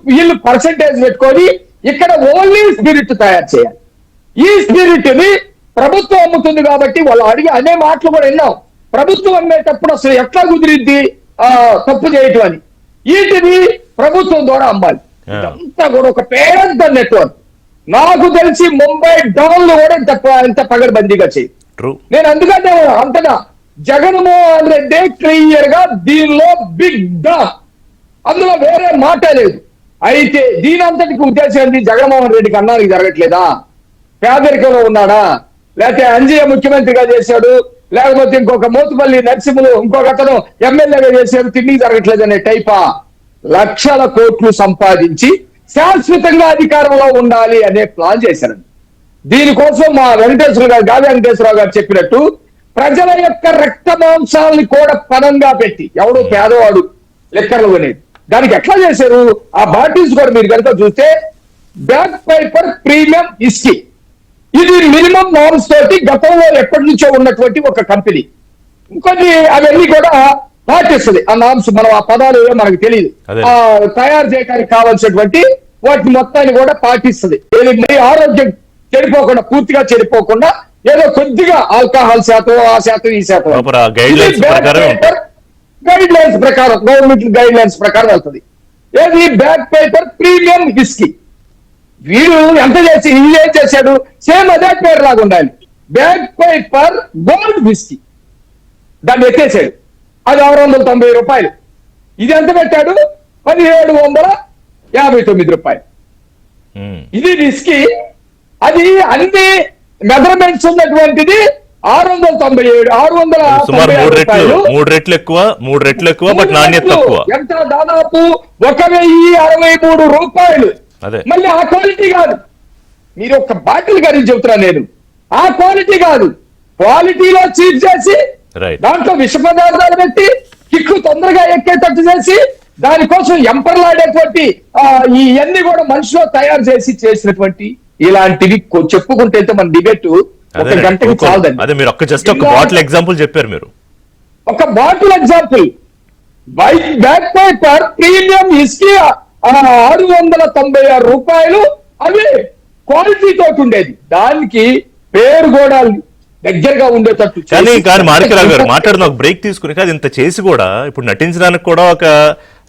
వీళ్ళు పర్సంటేజ్ పెట్టుకొని ఇక్కడ ఓన్లీ స్పిరిట్ తయారు చేయాలి. ఈ స్పిరిట్ ని ప్రభుత్వం అమ్ముతుంది కాబట్టి వాళ్ళు అనే మాటలు కూడా విన్నాం. ప్రభుత్వం అమ్మేటప్పుడు అసలు ఎట్లా కుదిరిద్ది తప్పు చేయటం అని. వీటిని ప్రభుత్వం ద్వారా అమ్మాలి. ఇదంతా కూడా ఒక పెద్ద నెట్వర్క్. నాకు తెలిసి ముంబై డాన్లు కూడా ఇంత పగడ్బందీగా చేయి. నేను అందుకంటే అంతగా జగన్మోహన్ రెడ్డి క్లియర్ గా దీనిలో బిగ్ డాన్, అందులో వేరే మాట లేదు. అయితే దీని అంతటికి ఉద్దేశం ఏంటి? జగన్మోహన్ రెడ్డికి అన్నానికి జరగట్లేదా? పేదరికంలో ఉన్నాడా? లేకపోతే అంజయ్య ముఖ్యమంత్రిగా చేశాడు, లేకపోతే ఇంకొక మోతుపల్లి నరసింహులు ఇంకొక అతను ఎమ్మెల్యేగా చేశాడు, తిండికి జరగట్లేదు అనే టైపా? లక్షల కోట్లు సంపాదించి శాశ్వతంగా అధికారంలో ఉండాలి అనే ప్లాన్ చేశారు. దీనికోసం మా గావి వెంకటేశ్వరరావు గారు చెప్పినట్టు ప్రజల యొక్క రక్త మాంసాలని కూడా పణంగా పెట్టి ఎవడో పేదవాడు లెక్కర్లు కొనేది. దానికి ఎట్లా చేశారు? ఆ బాటిల్స్ కూడా మీరు కనుక చూస్తే బ్యాక్ పేపర్ ప్రీమియం ఇస్కీ, ఇది మినిమం నామ్స్ తోటి గతంలో ఎప్పటి నుంచో ఉన్నటువంటి ఒక కంపెనీ. ఇంకొన్ని అవన్నీ కూడా పాటిస్తుంది ఆ నామ్స్. మనం ఆ పదాలు ఏవో మనకు తెలియదు. తయారు చేయడానికి కావాల్సినటువంటి వాటిని మొత్తాన్ని కూడా పాటిస్తుంది. ఆరోగ్యం చెడిపోకుండా, పూర్తిగా చెడిపోకుండా, ఏదో కొద్దిగా ఆల్కహాల్ శాతం, ఆ శాతం, ఈ శాతం గైడ్ లైన్స్ ప్రకారం గవర్నమెంట్ గైడ్ లైన్స్ ప్రకారం వెళ్తుంది. ఏది? Back paper premium whisky. వీడు ఎంత చేసి ఇది ఏం చేశాడు? సేమ్ అదే పేరు లాగా ఉండాలి, బ్యాక్ పేపర్ గోల్డ్ విస్కీ. దాన్ని ఎత్తేసాడు. అది 690 రూపాయలు. ఇది ఎంత పెట్టాడు? 1759 రూపాయలు. ఇది విస్కీ. అది అన్ని మెజర్మెంట్స్ ఉన్నటువంటిది 697 మూడు రెట్లు ఎక్కువ బట్ నాణ్యత తక్కువ. ఎంత? దాదాపు 1063 రూపాయలు. మళ్ళీ ఆ క్వాలిటీ కాదు. మీరు ఒక బాటిల్ గురించి చెబుతున్నా నేను. ఆ క్వాలిటీ కాదు, క్వాలిటీలో చీప్ చేసి దాంట్లో విష పదార్థాలు పెట్టి కిక్కు తొందరగా ఎక్కేటట్టు చేసి దానికోసం ఎంపర్లాడేటువంటి ఇవన్నీ కూడా మనిషిలో తయారు చేసినటువంటి ఇలాంటివి చెప్పుకుంటే మన డిబేట్ ఒక గంటకి చాలదండి. అదే మీరు ఒక బాటిల్ ఎగ్జాంపుల్ చెప్పారు. మీరు ఒక bottle example back paper premium ఇస్కీ 696 రూపాయలు. అవి క్వాలిటీ తోటి ఉండేది. దానికి పేరు కూడా దగ్గరగా ఉండేటట్టు. కానీ మాణిక్యరావు గారు మాట్లాడుతున్న ఒక బ్రేక్ తీసుకుని కాదు, ఇంత చేసి కూడా ఇప్పుడు నటించడానికి కూడా ఒక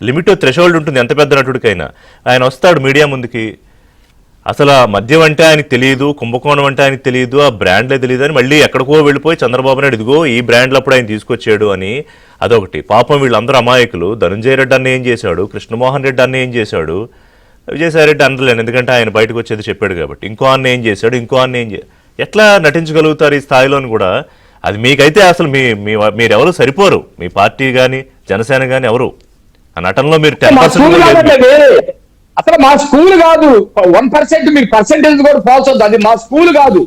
లిమిట్, థ్రెషోల్డ్ ఉంటుంది ఎంత పెద్ద నటుడికైనా. ఆయన వస్తాడు మీడియా ముందుకి, అసలు ఆ మద్యం అంటే ఆయనకు తెలియదు, కుంభకోణం అంటే ఆయనకు తెలియదు, ఆ బ్రాండ్లే తెలియదు అని మళ్ళీ ఎక్కడికో వెళ్ళిపోయి చంద్రబాబు నాయుడు ఇదిగో ఈ బ్రాండ్లు అప్పుడు ఆయన తీసుకొచ్చాడు అని. అదొకటి. పాపం వీళ్ళందరూ అమాయకులు. ధనంజయ రెడ్డి అన్న ఏం చేశాడు, కృష్ణమోహన్ రెడ్డి అన్న ఏం చేశాడు, విజయసాయి రెడ్డి అనలేను ఎందుకంటే ఆయన బయటకు వచ్చేది చెప్పాడు కాబట్టి. ఇంకో అన్న ఏం చేశాడు, ఇంకో అన్న ఏం ఎట్లా నటించగలుగుతారు ఈ స్థాయిలోని కూడా? అది మీకైతే అసలు మీరెవరు సరిపోరు, మీ పార్టీ కానీ జనసేన కానీ ఎవరు ఆ నటనలో మీరు 10%. అసలు మా స్కూల్ కాదు 1%. మీరు పర్సెంటేజ్ కూడా ఫాల్స్ అవుతుంది. అది మా స్కూల్ కాదు.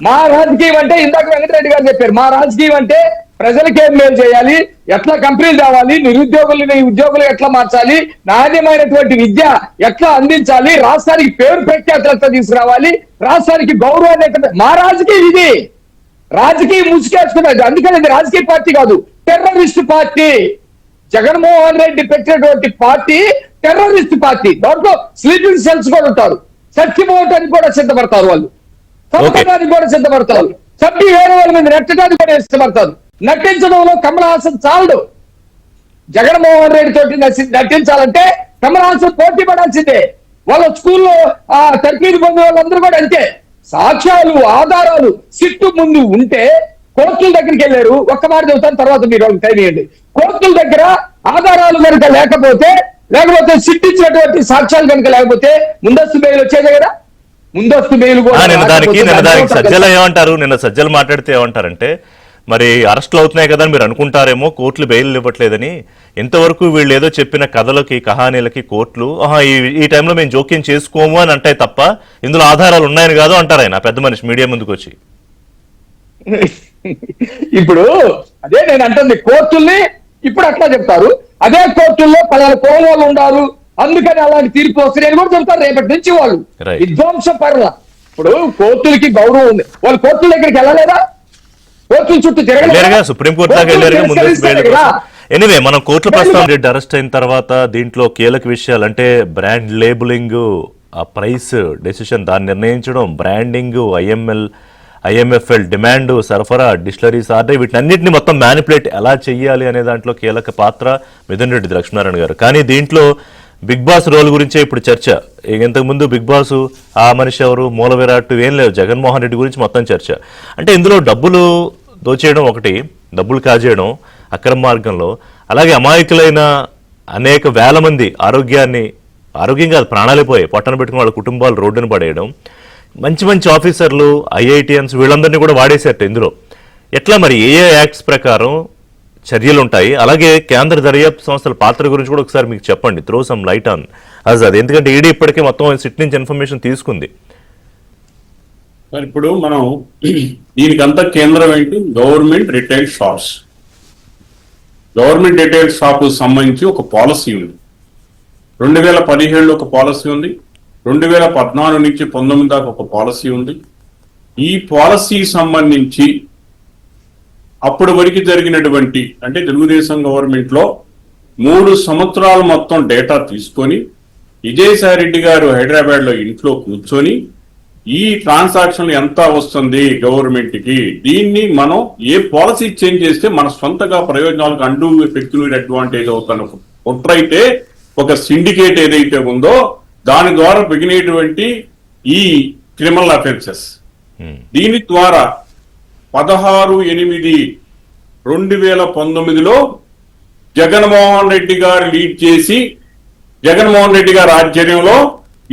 మా రాజకీయం అంటే ఇందాక వెంకటరెడ్డి గారు చెప్పారు, మా రాజకీయం అంటే ప్రజలకి ఏం మేలు చేయాలి, ఎట్లా కంపెనీలు తేవాలి, నిరుద్యోగులని ఉద్యోగులు ఎట్లా మార్చాలి, నాణ్యమైనటువంటి విద్య ఎట్లా అందించాలి, రాష్ట్రానికి పేరు ప్రఖ్యాతులు ఎట్లా తీసుకురావాలి, రాష్ట్రానికి గౌరవాన్ని ఎట్లా. మా రాజకీయం ఇది. రాజకీయం ముసుకేసుకున్నది. అందుకని ఇది రాజకీయ పార్టీ కాదు, టెర్రరిస్ట్ పార్టీ. జగన్మోహన్ రెడ్డి పెట్టినటువంటి పార్టీ టెర్రరిస్ట్ పార్టీ. దాంట్లో స్లీపింగ్ సెల్స్ కూడా ఉంటారు. చచ్చిపోవటానికి కూడా సిద్ధపడతారు వాళ్ళు, చంపడానికి కూడా సిద్ధపడతారు. తప్పి వేరే వాళ్ళ మీద నెట్టడానికి కూడా ఇష్టపడతారు. నటించడంలో కమల్ హాసన్ చాలడు. జగన్మోహన్ రెడ్డి తోటి నటించాలంటే కమల్ హాసన్ పోటీ పడాల్సిందే. వాళ్ళ స్కూల్లో ఆ తర్కీదు పొందే వాళ్ళందరూ కూడా అంతే. సాక్ష్యాలు ఆధారాలు సిట్టు ముందు ఉంటే కోర్టుల దగ్గరికి వెళ్ళారు. ఒక్క మాట చెబుతాను, తర్వాత మీరు వాళ్ళకి టైం ఇవ్వండి. కోర్టుల దగ్గర ఆధారాలు కనుక లేకపోతే సిట్టు ఇచ్చినటువంటి సాక్ష్యాలు కనుక లేకపోతే ముందస్తు బెయిల్ వచ్చేదే కదా. ముందస్తు బెయిల్ నిన్న దానికి సజ్జలు ఏమంటారు? నిన్న సజ్జలు మాట్లాడితే ఏమంటారంటే, మరి అరెస్టులు అవుతున్నాయి కదా మీరు అనుకుంటారేమో కోర్టులు బెయిల్ ఇవ్వట్లేదని. ఇంతవరకు వీళ్ళు ఏదో చెప్పిన కథలకి కహానీలకి కోర్టులు ఈ టైంలో మేము జోక్యం చేసుకోము అని అంటాయి తప్ప ఇందులో ఆధారాలు ఉన్నాయని కాదు అంటారు ఆయన పెద్ద మనిషి మీడియా ముందుకు వచ్చి. ఇప్పుడు అదే నేను అంటుంది, కోర్టుల్ని ఇప్పుడు అట్లా చెప్తారు. అదే కోర్టుల్లో పలానా కోణాలు ఉండాలి అందుకని అలాంటి తీర్పు వస్తాయని కూడా చెప్తారు రేపటి నుంచి వాళ్ళు. విధ్వంస పరుల ఇప్పుడు కోర్టులకి గౌరవం ఉంది. వాళ్ళు కోర్టుల దగ్గరికి వెళ్ళలేదా? కోర్టుల చుట్టూ తిరగలేదా? సుప్రీంకోర్టు దాకా వెళ్ళారు. ఎనీవే, మనం కోర్టుల ప్రస్తావన రెడ్డి అరెస్ట్ అయిన తర్వాత దీంట్లో కీలక విషయాలు అంటే బ్రాండ్ లేబులింగ్, ఆ ప్రైస్ డెసిషన్ దాన్ని నిర్ణయించడం, బ్రాండింగ్, ఐఎంఎఫ్ఎల్ డిమాండ్, సరఫరా, డిస్టిలరీస్ ఆర్డర్, వీటన్నిటిని మొత్తం మ్యానిపులేట్ ఎలా చెయ్యాలి అనే దాంట్లో కీలక పాత్ర మిథున్ రెడ్డి లక్ష్మీనారాయణ గారు. కానీ దీంట్లో బిగ్ బాస్ రోల్ గురించే ఇప్పుడు చర్చ. ఇంతకుముందు బిగ్ బాస్ ఆ మనిషి ఎవరు, మూల విరాట్ ఏం లేవు, జగన్మోహన్ రెడ్డి గురించి మొత్తం చర్చ. అంటే ఇందులో డబ్బులు దోచేయడం ఒకటి, డబ్బులు కాజేయడం అక్రమ మార్గంలో, అలాగే అమాయకులైన అనేక వేల మంది ఆరోగ్యం కాదు ప్రాణాలే పోయాయి, పట్టణ పెట్టుకుని వాళ్ళ కుటుంబాలు రోడ్డును పడేయడం, మంచి మంచి ఆఫీసర్లు ఐఐటిఎన్స్ వీళ్ళందరినీ కూడా వాడేసేట ఇందులో. ఎట్లా మరి ఏ యాక్ట్స్ ప్రకారం చర్యలు ఉంటాయి? అలాగే కేంద్ర దర్యాప్తు సంస్థల పాత్ర గురించి కూడా ఒకసారి మీకు చెప్పండి, throw some light on Azad. ఎందుకంటే ఈడీ ఇప్పటికే మొత్తం సిట్ నుంచి ఇన్ఫర్మేషన్ తీసుకుంది. ఇప్పుడు మనం దీనికంతా కేంద్రం ఏంటి? Government retail shops. Government retail shop సంబంధించి ఒక పాలసీ ఉంది. 2017లో ఒక పాలసీ ఉంది, 2014 నుంచి 19 దాకా ఒక పాలసీ ఉంది. ఈ పాలసీ సంబంధించి అప్పటి వరకు జరిగినటువంటి అంటే తెలుగుదేశం గవర్నమెంట్ లో 3 సంవత్సరాలు మొత్తం డేటా తీసుకొని విజయసాయి రెడ్డి గారు హైదరాబాద్ లో ఇంట్లో కూర్చొని ఈ ట్రాన్సాక్షన్ ఎంత వస్తుంది గవర్నమెంట్ కి, దీన్ని మనం ఏ పాలసీ చేంజ్ చేస్తే మన సొంతగా ప్రయోజనాలకు అండూ ఎఫెక్టివ్ అడ్వాంటేజ్ అవుతాను కుట్రైతే ఒక సిండికేట్ ఏదైతే ఉందో దాని ద్వారా పెరిగినటువంటి ఈ క్రిమినల్ అఫెన్సెస్, దీని ద్వారా 16/8/2019లో జగన్మోహన్ రెడ్డి గారు లీడ్ చేసి జగన్మోహన్ రెడ్డి గారి ఆధ్వర్యంలో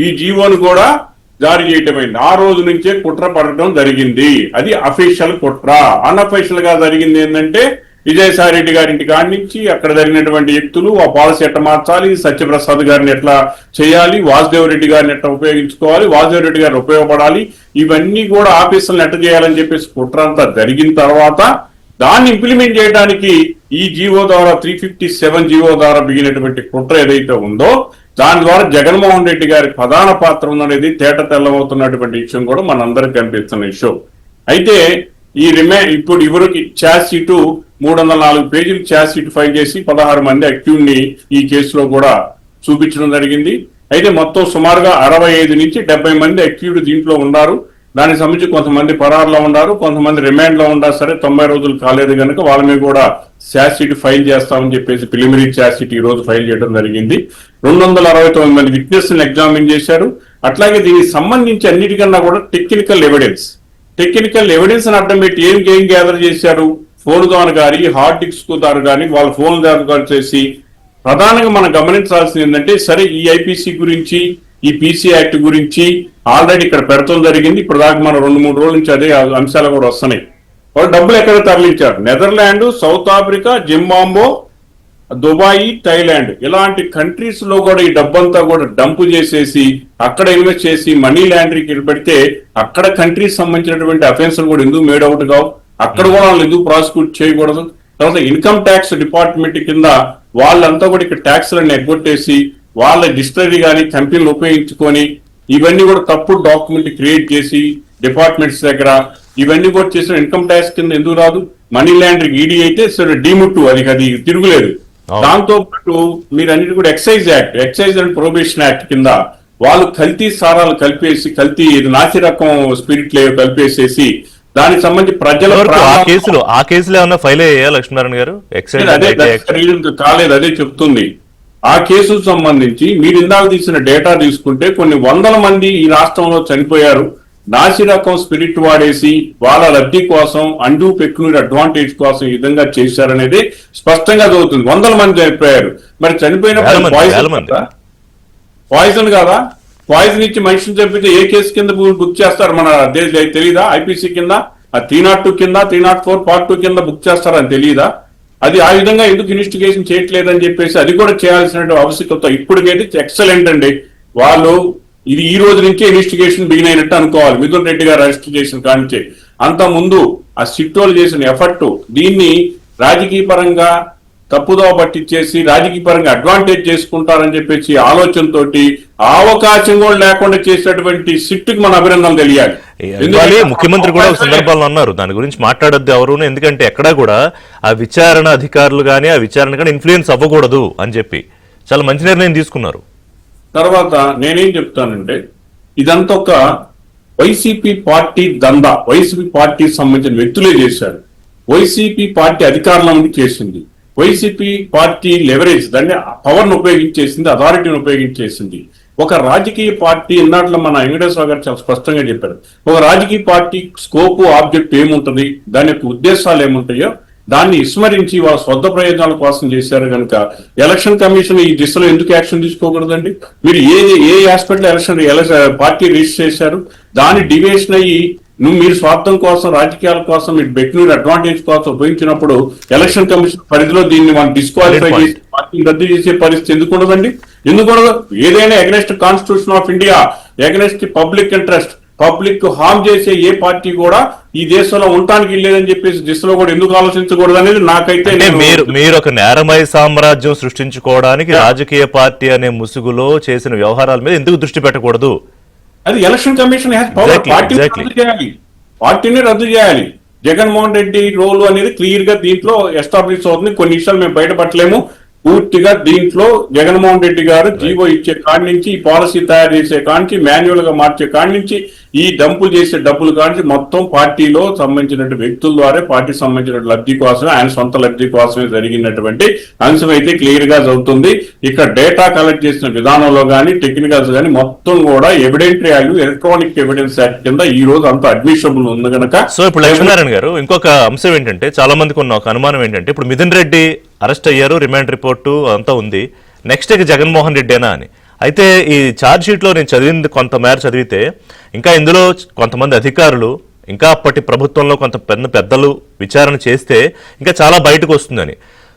ఈ జీవోను కూడా జారీ చేయటమైంది. ఆ రోజు నుంచే కుట్ర పడటం జరిగింది. అది అఫీషియల్ కుట్ర. అన్అఫీషియల్ గా జరిగింది ఏంటంటే విజయసాయి రెడ్డి గారి ఇంటి కాడి నుంచి అక్కడ జరిగినటువంటి వ్యక్తులు ఆ పాలసీ ఎట్లా మార్చాలి, సత్యప్రసాద్ గారిని ఎట్లా చేయాలి, వాసుదేవ్ రెడ్డి గారిని ఎట్లా ఉపయోగించుకోవాలి, వాసుదేవ్ రెడ్డి గారిని ఉపయోగపడాలి, ఇవన్నీ కూడా ఆఫీసులను ఎట్లా చేయాలని చెప్పేసి కుట్ర అంతా జరిగిన తర్వాత దాన్ని ఇంప్లిమెంట్ చేయడానికి ఈ జీవో ద్వారా 357 జీవో ద్వారా బిగినటువంటి కుట్ర ఏదైతే ఉందో దాని ద్వారా జగన్మోహన్ రెడ్డి గారి ప్రధాన పాత్ర ఉందనేది తేట తెల్లమవుతున్నటువంటి విషయం కూడా మనందరికి కనిపిస్తున్న విషయం. అయితే ఈ ఇప్పుడు ఇవరికి ఛార్జ్ షీటు 304 పేజీలు ఛార్జ్ షీట్ ఫైల్ చేసి 16 మంది అక్యూజ్ ని ఈ కేసులో కూడా చూపించడం జరిగింది. అయితే మొత్తం సుమారుగా 65 నుంచి 70 మంది అక్యూజ్ దీంట్లో ఉన్నారు. దానికి సంబంధించి కొంతమంది పరారులో ఉన్నారు, కొంతమంది రిమాండ్ లో ఉన్నారు. సరే 90 రోజులు కాలేదు కనుక వాళ్ళ మీద కూడా ఛార్జ్ షీట్ ఫైల్ చేస్తామని చెప్పేసి ప్రిలిమినరీ ఛార్జ్ షీట్ ఈ రోజు ఫైల్ చేయడం జరిగింది. 269 మంది విట్నెస్ ఎగ్జామిన్ చేశారు. అట్లాగే దీనికి సంబంధించి అన్నిటికన్నా కూడా టెక్నికల్ ఎవిడెన్స్ అని అర్థం పెట్టి ఏం గ్యాదర్ చేశారు, ఫోన్ ద్వారా కానీ హార్డ్ డిస్క్ ద్వారా కానీ వాళ్ళ ఫోన్ ద్వారా చేసి ప్రధానంగా మనం గమనించాల్సింది ఏంటంటే సరే ఈ ఐపీసీ గురించి ఈ పీసీ యాక్ట్ గురించి ఆల్రెడీ ఇక్కడ పెడతాం జరిగింది. ఇప్పుడు దాకా మనం 2-3 రోజుల నుంచి అదే అంశాలు కూడా వస్తున్నాయి. వాళ్ళు డబ్బులు ఎక్కడ తరలించారు? Netherland, south Africa, Zimbabwe, Dubai, Thailand ఇలాంటి కంట్రీస్ లో కూడా ఈ డబ్బంతా కూడా డంప్ చేసేసి అక్కడ ఇన్వెస్ట్ చేసి మనీ లాండరింగ్ పెడితే అక్కడ కంట్రీస్ సంబంధించినటువంటి అఫెన్సులు కూడా ఎందుకు మేడ్ అవుట్ కావు, అక్కడ కూడా వాళ్ళు ఎందుకు ప్రాసిక్యూట్ చేయకూడదు? తర్వాత ఇన్కమ్ ట్యాక్స్ డిపార్ట్మెంట్ కింద వాళ్ళంతా కూడా ఇక్కడ ట్యాక్స్లను ఎగ్గొట్టేసి వాళ్ళ డిస్టరీ కానీ కంపెనీలు ఉపయోగించుకొని ఇవన్నీ కూడా తప్పుడు డాక్యుమెంట్ క్రియేట్ చేసి డిపార్ట్మెంట్స్ దగ్గర ఇవన్నీ కూడా చేసిన ఇన్కమ్ ట్యాక్స్ కింద ఎందుకు రాదు? మనీ లాండరింగ్ ఈడీ అయితే సరే డీముట్టు అది తిరుగులేదు. దాంతో పాటు మీరు అన్నిటి కూడా ఎక్సైజ్ అండ్ ప్రొబేషన్ యాక్ట్ కింద వాళ్ళు కల్తీ సారాలు కలిపేసి కల్తీ నాసి రకం స్పిరిట్ కలిపేసేసి దానికి సంబంధించి ప్రజల ఎవరికి ఆ ప్రాణాలు- కేసులు ఏమన్నా ఫైల్ అయ్యా లక్ష్మీనారాయణ గారు? ఎక్సైజ్ అదే అండ్ ఐటీ యాక్ట్. రీజన్ కాలేదు, అదే చెప్తుంది. ఆ కేసుకు సంబంధించి మీరు ఇందాక తీసిన డేటా తీసుకుంటే కొన్ని వందల మంది ఈ రాష్ట్రంలో చనిపోయారు. నాసి రకం స్పిరిట్ వాడేసి వాళ్ళ లబ్ధి కోసం అండూ పెక్యులర్ అడ్వాంటేజ్ కోసం ఈ విధంగా చేశారనేది స్పష్టంగా చదువుతుంది. వందల మంది చనిపోయారు. మరి వేల చనిపోయినప్పుడు మంది. పాయిజన్ కాదా? పాయిజన్ ఇచ్చి మనిషిని చంపితే ఏ కేసు కింద బుక్ చేస్తారు మన తెలీదా? ఐపీసీ కింద 302 కింద 304 Part 2 కింద బుక్ చేస్తారని తెలియదా? అది ఆ విధంగా ఎందుకు ఇన్వెస్టిగేషన్ చేయట్లేదని చెప్పేసి అది కూడా చేయాల్సిన ఆవశ్యకత ఇప్పటికైతే ఎక్సలెంట్ అండి. వాళ్ళు ఇది ఈ రోజు నుంచే ఇన్వెస్టిగేషన్ బిగిన్ అయినట్టు అనుకోవాలి. మిథున్ రెడ్డి గారు అరెస్ట్ చేసిన కానించే అంత ముందు ఆ సిట్టోలు చేసిన ఎఫర్ట్ దీన్ని రాజకీయ పరంగా తప్పుదోవ పట్టించేసి రాజకీయ పరంగా అడ్వాంటేజ్ చేసుకుంటారని చెప్పేసి ఆలోచనతోటి ఆ అవకాశం కూడా లేకుండా చేసినటువంటి సిట్టుకి మన అభినందనలు తెలియాలి. ఇవాళ ముఖ్యమంత్రి కూడా ఒక సందర్భంలో అన్నారు దాని గురించి మాట్లాడొద్దు ఎవరు, ఎందుకంటే ఎక్కడా కూడా ఆ విచారణ అధికారులు కానీ ఆ విచారణ కానీ ఇన్ఫ్లుయెన్స్ అవ్వకూడదు అని చెప్పి చాలా మంచి నిర్ణయం తీసుకున్నారు. తర్వాత నేనేం చెప్తానంటే ఇదంతా ఒక వైసీపీ పార్టీ దందా, వైసీపీ పార్టీకి సంబంధించిన వ్యక్తులే చేశారు. వైసీపీ పార్టీ అధికారంలోకి చేసింది. వైసీపీ పార్టీ లెవరేజ్ దాన్ని పవర్ను ఉపయోగించేసింది, అథారిటీని ఉపయోగించేసింది. ఒక రాజకీయ పార్టీ ఇన్నాట్లో మన వెంకటేశ్వర గారు చాలా స్పష్టంగా చెప్పారు. ఒక రాజకీయ పార్టీ స్కోపు ఆబ్జెక్ట్ ఏముంటది, దాని యొక్క ఉద్దేశాలు ఏముంటాయో దాన్ని విస్మరించి వాళ్ళ స్వంత ప్రయోజనాల కోసం చేశారు కనుక ఎలక్షన్ కమిషన్ ఈ దిశలో ఎందుకు యాక్షన్ తీసుకోకూడదండి? మీరు ఏ ఆస్పెక్ట్ ఎలక్షన్ పార్టీ రిజిస్టర్ చేశారు, దాన్ని డివేషన్ అయ్యి మీరు స్వార్థం కోసం రాజకీయాల కోసం మీరు బెక్యూర్ అడ్వాంటేజ్ కోసం ఉపయోగించినప్పుడు ఎలక్షన్ కమిషన్ పరిధిలో దీన్ని మనం డిస్క్వాలిఫై చేసి పార్టీని రద్దు చేసే పరిస్థితి ఎందుకు ఉండదండి? ఎందుకు ఏదైనా against constitution of India, against public interest, public harm చేసే ఏ పార్టీ కూడా ఈ దేశంలో ఉండటానికి లేదని చెప్పేసి దిశలో కూడా ఎందుకు ఆలోచించకూడదు అనేది నాకైతే మీరు ఒక నేరమయ సామ్రాజ్యం సృష్టించుకోవడానికి రాజకీయ పార్టీ అనే ముసుగులో చేసిన వ్యవహారాల మీద ఎందుకు దృష్టి పెట్టకూడదు? అది ఎలక్షన్ కమిషన్ పార్టీని రద్దు చేయాలి. జగన్మోహన్ రెడ్డి రోల్ అనేది క్లియర్ గా దీంట్లో ఎస్టాబ్లిష్ అవుతుంది. కొన్ని విషయాలు మేము బయటపట్టలేము. పూర్తిగా దీంట్లో జగన్మోహన్ రెడ్డి గారు జీవో ఇచ్చే కాడి నుంచి ఈ పాలసీ తయారు చేసే కాడి మాన్యువల్ గా మార్చే కాడి నుంచి ఈ డంపులు చేసే డబ్బులు కాడి మొత్తం పార్టీలో సంబంధించిన వ్యక్తుల ద్వారా పార్టీకి సంబంధించిన లబ్ధి కోసమే, ఆయన సొంత లబ్ధి కోసమే జరిగినటువంటి అంశం అయితే క్లియర్ గా జరుగుతుంది. ఇక్కడ డేటా కలెక్ట్ చేసిన విధానంలో కానీ టెక్నికల్స్ కానీ మొత్తం కూడా evident value electronic evidence act కింద ఈ రోజు అంత అడ్మిషబుల్ ఉంది కనుక. సో ఇప్పుడు లక్ష్మీనారాయణ గారు ఇంకొక అంశం ఏంటంటే చాలా మందికి ఉన్న ఒక అనుమానం ఏంటంటే ఇప్పుడు మిథున్ రెడ్డి అరెస్ట్ అయ్యారు, రిమాండ్ రిపోర్టు అంతా ఉంది, నెక్స్ట్ ఇక జగన్మోహన్ రెడ్డేనా అని. అయితే ఈ ఛార్జ్ షీట్లో నేను చదివింది కొంతమేర చదివితే ఇంకా ఇందులో కొంతమంది అధికారులు ఇంకా అప్పటి ప్రభుత్వంలో కొంత పెద్దలు విచారణ చేస్తే ఇంకా చాలా బయటకు వస్తుందని.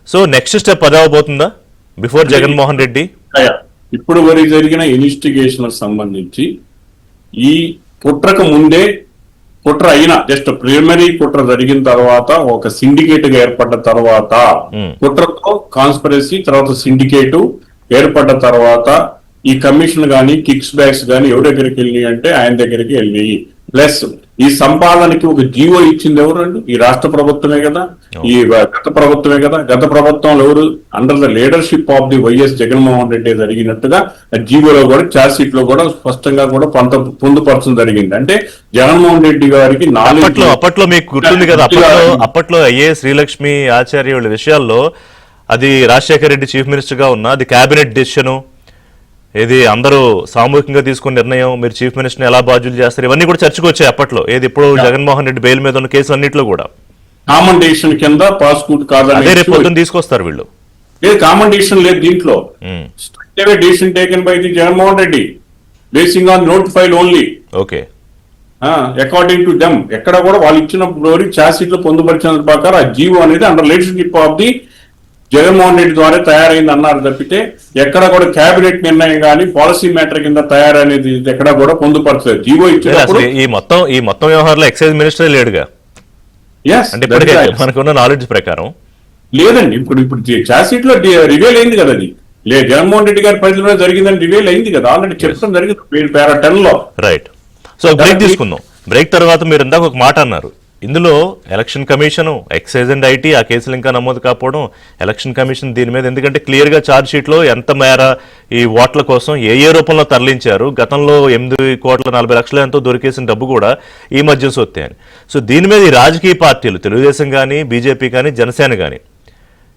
సో నెక్స్ట్ స్టెప్ అదవబోతుందా బిఫోర్ జగన్మోహన్ రెడ్డి? ఇప్పుడు వరకు జరిగిన ఇన్వెస్టిగేషన్ సంబంధించి ఈ కుట్రకు ముందే కుట్ర అయినా జస్ట్ ప్రిలిమినరీ కుట్ర జరిగిన తర్వాత ఒక సిండికేట్ గా ఏర్పడ్డ తర్వాత కుట్రతో కాన్స్పిరసీ తర్వాత సిండికేట్ ఏర్పడ్డ తర్వాత ఈ కమిషన్ గానీ కిక్స్ బ్యాక్స్ గానీ ఎవరి దగ్గరికి వెళ్ళినాయి అంటే ఆయన దగ్గరికి వెళ్ళినాయి. ప్లస్ ఈ సంపాదనకి ఒక జీవో ఇచ్చింది ఎవరండి? ఈ రాష్ట్ర ప్రభుత్వమే కదా, ఈ గత ప్రభుత్వమే కదా. గత ప్రభుత్వంలో ఎవరు? Under the leadership of the YS Jaganmohan Reddy జరిగినట్టుగా జీవోలో కూడా ఛార్జ్ షీట్ లో కూడా స్పష్టంగా కూడా పొందుపరచడం జరిగింది. అంటే జగన్మోహన్ రెడ్డి గారికి అప్పట్లో మీకు గుర్తుంది కదా, అప్పట్లో ఐఏఎస్ శ్రీలక్ష్మి ఆచార్య విషయాల్లో అది రాజశేఖర రెడ్డి చీఫ్ మినిస్టర్ గా ఉన్న అది కేబినెట్ డెసిషన్, ఏది అందరూ సామూహికంగా తీసుకున్న నిర్ణయం, మీరు చీఫ్ మినిస్టర్ ఎలా బాధ్యులు చేస్తారు, ఇవన్నీ కూడా చర్చకు వచ్చాయి అప్పట్లో. ఏది ఇప్పుడు జగన్మోహన్ రెడ్డి బెయిల్ మీద ఉన్న కేసు అన్నింటిలో కూడా కామన్ డెసిషన్ కింద ప్రాసిక్యూట్ కాదని రేపు తీసుకొస్తారు వీళ్ళు. లేదు కామన్ డెసిషన్ లేదు దీంట్లో. Decision taken by the Jaganmohan Reddy basing on note file only. Okay, according to them ఎక్కడ కూడా వాళ్ళు ఇచ్చినప్పుడు ఛార్జ్ షీట్ లో పొందుపరిచిన ప్రకారం ఆ జీవో అనేది under leadership of the Jaganmohan Reddy ద్వారా తయారైంది అన్నారు తప్పితే ఎక్కడ కూడా కేబినెట్ నిర్ణయం కానీ పాలసీ మ్యాటర్ కింద తయారనేది ఎక్కడ కూడా పొందుపరచలేదు. జీవో ఇచ్చినప్పుడు ఈ మొత్తం వ్యవహారంలో ఎక్సైజ్ మినిస్టర్ లేడుగా, అంటే మనకున్న నాలెడ్జ్ ప్రకారం లేదండి. ఇప్పుడు ఛార్జ్ షీట్ లో రివీల్ అయింది కదా, అది జగన్మోహన్ రెడ్డి గారి పరిధిలో జరిగిందని రివీల్ అయింది కదా, ఆల్రెడీ చెప్పడం జరిగింది పారా 10 లో. రైట్. సో బ్రేక్ తీసుకుందాం. బ్రేక్ తర్వాత మీరు ఇందాక ఒక మాట అన్నారు, ఇందులో election commission, excise and IT ఆ కేసులు ఇంకా నమోదు కాకపోవడం, ఎలక్షన్ కమిషన్ దీని మీద ఎందుకంటే క్లియర్గా ఛార్జ్ షీట్లో ఎంత మేర ఈ ఓట్ల కోసం ఏ రూపంలో తరలించారు, గతంలో 8,40,00,000 ఎంతో దొరికేసిన డబ్బు కూడా ఈ మధ్య సొత్తే అని. సో దీని మీద ఈ రాజకీయ పార్టీలు తెలుగుదేశం కానీ, బీజేపీ కానీ, జనసేన కానీ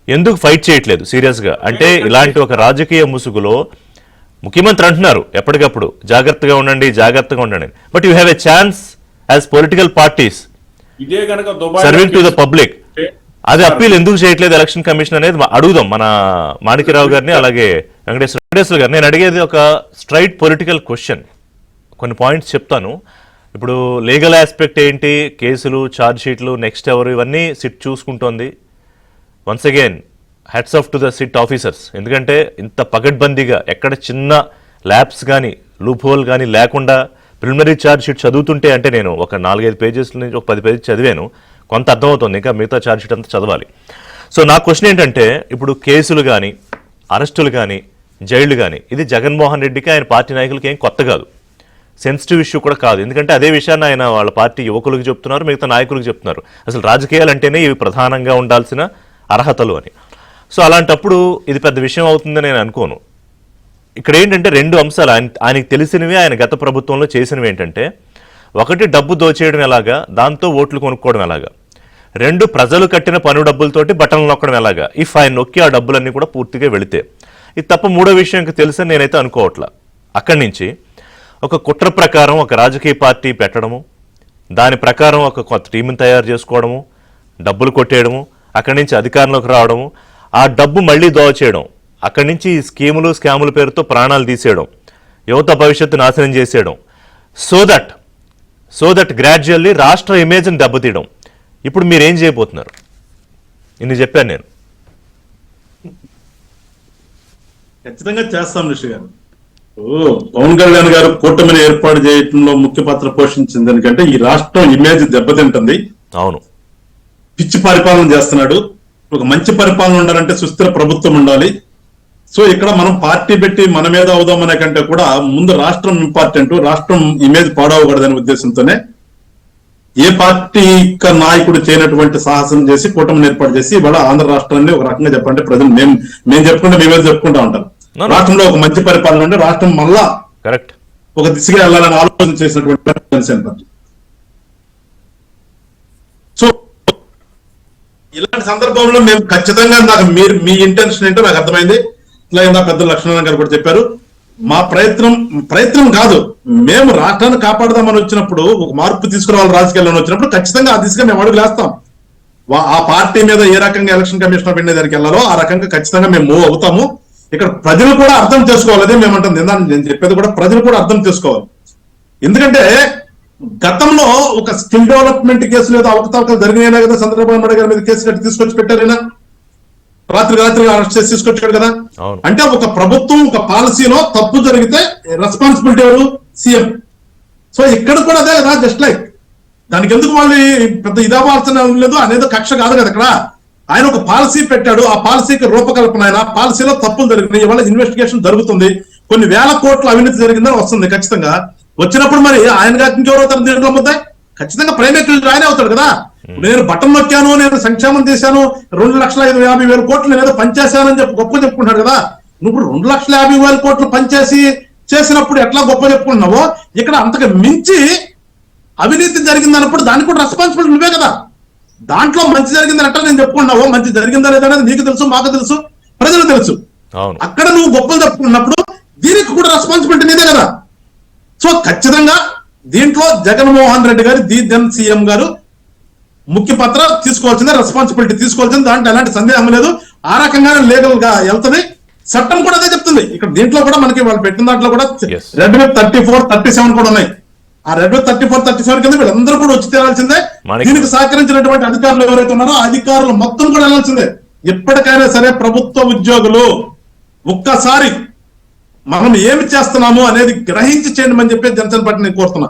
ఎందుకు ఫైట్ చేయట్లేదు సీరియస్గా? అంటే ఇలాంటి ఒక రాజకీయ ముసుగులో ముఖ్యమంత్రి అంటున్నారు ఎప్పటికప్పుడు జాగ్రత్తగా ఉండండి, జాగ్రత్తగా ఉండండి. But you have a chance as political parties ఇదే కనుక సర్వింగ్ టు ద పబ్లిక్. అది అప్పీల్ ఎందుకు చేయట్లేదు ఎలక్షన్ కమిషన్ అనేది అడుగుదాం మన మాణిక్యరావు గారిని, అలాగే వెంకటేశ్వర గారు. నేను అడిగేది ఒక స్ట్రైట్ పొలిటికల్ క్వశ్చన్, కొన్ని పాయింట్స్ చెప్తాను. ఇప్పుడు లీగల్ ఆస్పెక్ట్ ఏంటి, కేసులు, ఛార్జ్ షీట్లు, నెక్స్ట్ ఎవరు, ఇవన్నీ సిట్ చూసుకుంటోంది. Once again hats off to the SIT officers. ఎందుకంటే ఇంత పకడ్బందీగా ఎక్కడ చిన్న ల్యాబ్స్ కానీ, లూప్ హోల్ కానీ లేకుండా ప్రిలిమినరీ ఛార్జ్ షీట్ చదువుతుంటే, అంటే నేను ఒక 4-5 పేజెస్ నుంచి ఒక 10 పేజెస్ చదివాను, కొంత అర్థమవుతుంది, ఇంకా మిగతా ఛార్జ్ షీట్ అంతా చదవాలి. సో నా క్వశ్చన్ ఏంటంటే, ఇప్పుడు కేసులు కానీ, అరెస్టులు కానీ, జైళ్లు కానీ, ఇది జగన్మోహన్ రెడ్డికి ఆయన పార్టీ నాయకులకి ఏం కొత్త కాదు, సెన్సిటివ్ ఇష్యూ కూడా కాదు. ఎందుకంటే అదే విషయాన్ని ఆయన వాళ్ళ పార్టీ యువకులకు చెప్తున్నారు, మిగతా నాయకులకు చెప్తున్నారు. అసలు రాజకీయాలు అంటేనే ఇవి ప్రధానంగా ఉండాల్సిన అర్హతలు అని. సో అలాంటప్పుడు ఇది పెద్ద విషయం అవుతుందని నేను అనుకోను. ఇక్కడ ఏంటంటే 2 అంశాలు ఆయనకి తెలిసినవి, ఆయన గత ప్రభుత్వంలో చేసినవి ఏంటంటే, ఒకటి డబ్బు దోచేయడం ఎలాగా, దాంతో ఓట్లు కొనుక్కోవడం ఎలాగా. 2 ప్రజలు కట్టిన పన్ను డబ్బులతోటి బటన్లు నొక్కడం ఎలాగా. ఇఫ్ ఆయన నొక్కి ఆ డబ్బులన్నీ కూడా పూర్తిగా వెళితే, ఇది తప్ప మూడో విషయం ఇంకా తెలుసని నేనైతే అనుకోవట్లా. అక్కడి నుంచి ఒక కుట్ర ప్రకారం ఒక రాజకీయ పార్టీ పెట్టడము, దాని ప్రకారం ఒక కొత్త టీంని తయారు చేసుకోవడము, డబ్బులు కొట్టేయడము, అక్కడి నుంచి అధికారంలోకి రావడము, ఆ డబ్బు మళ్ళీ దోచేయడం, అక్కడి నుంచి ఈ స్కీములు, స్కాముల పేరుతో ప్రాణాలు తీసేయడం, యువత భవిష్యత్తు నాశనం చేసేయడం, సో దట్ గ్రాడ్యువల్లీ రాష్ట్ర ఇమేజ్ని దెబ్బతీయడం. ఇప్పుడు మీరేం చేయబోతున్నారు? ఇన్ని చెప్పాను నేను. ఖచ్చితంగా చేస్తాం ఋషి గారు. పవన్ కళ్యాణ్ గారు కూటమిని ఏర్పాటు చేయడంలో ముఖ్య పాత్ర పోషించింది ఎందుకంటే ఈ రాష్ట్రం ఇమేజ్ దెబ్బతింటుంది. అవును, పిచ్చి పరిపాలన చేస్తున్నాడు. ఒక మంచి పరిపాలన ఉండాలంటే సుస్థిర ప్రభుత్వం ఉండాలి. సో ఇక్కడ మనం పార్టీ పెట్టి మన మీద అవుదాం అనే కంటే కూడా ముందు రాష్ట్రం ఇంపార్టెంట్, రాష్ట్రం ఇమేజ్ పాడవకూడదనే ఉద్దేశంతోనే ఏ పార్టీ నాయకుడు చేయనటువంటి సాహసం చేసి కూటమిని ఏర్పాటు చేసి ఇవాళ ఆంధ్ర రాష్ట్రాన్ని ఒక రకంగా చెప్పంటే ప్రజలు మేము చెప్పుకుంటే మేమే చెప్పుకుంటా ఉంటాం. రాష్ట్రంలో ఒక మంచి పరిపాలన అంటే రాష్ట్రం మళ్ళా కరెక్ట్ ఒక దిశగా వెళ్ళాలని ఆలోచన చేసినటువంటి జనసేన పార్టీ. సో ఇలాంటి సందర్భంలో మేము ఖచ్చితంగా నాకు మీ ఇంటెన్షన్ ఏంటో నాకు అర్థమైంది. ఇలా పెద్ద లక్ష్మణ గారు కూడా చెప్పారు. మా ప్రయత్నం కాదు, మేము రాష్ట్రాన్ని కాపాడదామని వచ్చినప్పుడు, ఒక మార్పు తీసుకురావాలి రాజకీయాల్లో వచ్చినప్పుడు ఖచ్చితంగా ఆ దిశగా మేము అడుగులు వేస్తాం. ఆ పార్టీ మీద ఏ రకంగా ఎలక్షన్ కమిషన్ ఆఫ్ ఇండియా దగ్గరికి వెళ్ళాలో ఆ రకంగా ఖచ్చితంగా మేము మూవ్ అవుతాము. ఇక్కడ ప్రజలు కూడా అర్థం చేసుకోవాలి. అదే మేమంటుంది, నేను చెప్పేది కూడా ప్రజలు కూడా అర్థం చేసుకోవాలి. ఎందుకంటే గతంలో ఒక స్కిల్ డెవలప్మెంట్ కేసులు ఏదో అవకతవకలు జరిగినాయి కదా, చంద్రబాబు నాయుడు గారి మీద కేసు కట్టి తీసుకొచ్చి పెట్టారైనా, రాత్రి అరెస్ట్ చేసి తీసుకొచ్చాడు కదా. అంటే ఒక ప్రభుత్వం ఒక పాలసీలో తప్పు జరిగితే రెస్పాన్సిబిలిటీ ఎవరు? సీఎం. సో ఇక్కడ కూడా అదే కదా, జస్ట్ లైక్ దానికి ఎందుకు వాళ్ళు పెద్ద ఇదావాల్సిన లేదు అనేది కక్ష కాదు కదా. ఇక్కడ ఆయన ఒక పాలసీ పెట్టాడు, ఆ పాలసీకి రూపకల్పన అయినా పాలసీలో తప్పులు జరిగినాయి, ఇవాళ ఇన్వెస్టిగేషన్ జరుగుతుంది, కొన్ని వేల కోట్ల అవినీతి జరిగిందని వస్తుంది. ఖచ్చితంగా వచ్చినప్పుడు మరి ఆయన గారికి ఇంకెవరవుతారు దీంట్లో ముద్దాయి? ఖచ్చితంగా ప్రైవేట్ ఆయనే అవుతాడు కదా. నేను బటన్ నొక్కాను, నేను సంక్షేమం చేశాను, 2,50,000 కోట్లు నేను ఏదో పనిచేశానని చెప్పి గొప్ప చెప్పుకుంటాడు కదా. నువ్వు 2,50,000 కోట్లు పనిచేసి చేసినప్పుడు ఎట్లా గొప్ప చెప్పుకుంటున్నావో, ఇక్కడ అంతకు మించి అవినీతి జరిగిందన్నప్పుడు దానికి కూడా రెస్పాన్సిబిలిటీ నువ్వే కదా. దాంట్లో మంచి జరిగిందని అట్లా నేను చెప్పుకున్నావో, మంచి జరిగిందా లేదా అనేది నీకు తెలుసు, మాకు తెలుసు, ప్రజలు తెలుసు. అక్కడ నువ్వు గొప్పలు చెప్పుకున్నప్పుడు దీనికి కూడా రెస్పాన్సిబిలిటీ నీదే కదా. సో ఖచ్చితంగా దీంట్లో జగన్మోహన్ రెడ్డి గారు దెన్ సీఎం గారు ముఖ్య పాత్ర తీసుకోవాల్సిందే, రెస్పాన్సిబిలిటీ తీసుకోవాల్సింది, దాంట్లో ఎలాంటి సందేహం లేదు. ఆ రకంగానే లీగల్ గా వెళ్తుంది. చట్టం కూడా అదే చెప్తుంది. ఇక్కడ దీంట్లో కూడా మనకి వాళ్ళు పెట్టిన దాంట్లో కూడా రెడ్ విత్ 34, 37 కూడా ఉన్నాయి. ఆ రెడ్ విత్ 34, 37 కింద వీళ్ళందరూ కూడా వచ్చి తీరాల్సిందే. దీనికి సహకరించినటువంటి అధికారులు ఎవరైతే ఉన్నారో అధికారులు మొత్తం కూడా వెళ్ళాల్సిందే. ఎప్పటికైనా సరే ప్రభుత్వ ఉద్యోగులు ఒక్కసారి మనం ఏమి చేస్తున్నాము అనేది గ్రహించి చేయండి అని చెప్పి జనసేన పార్టీని కోరుతున్నా.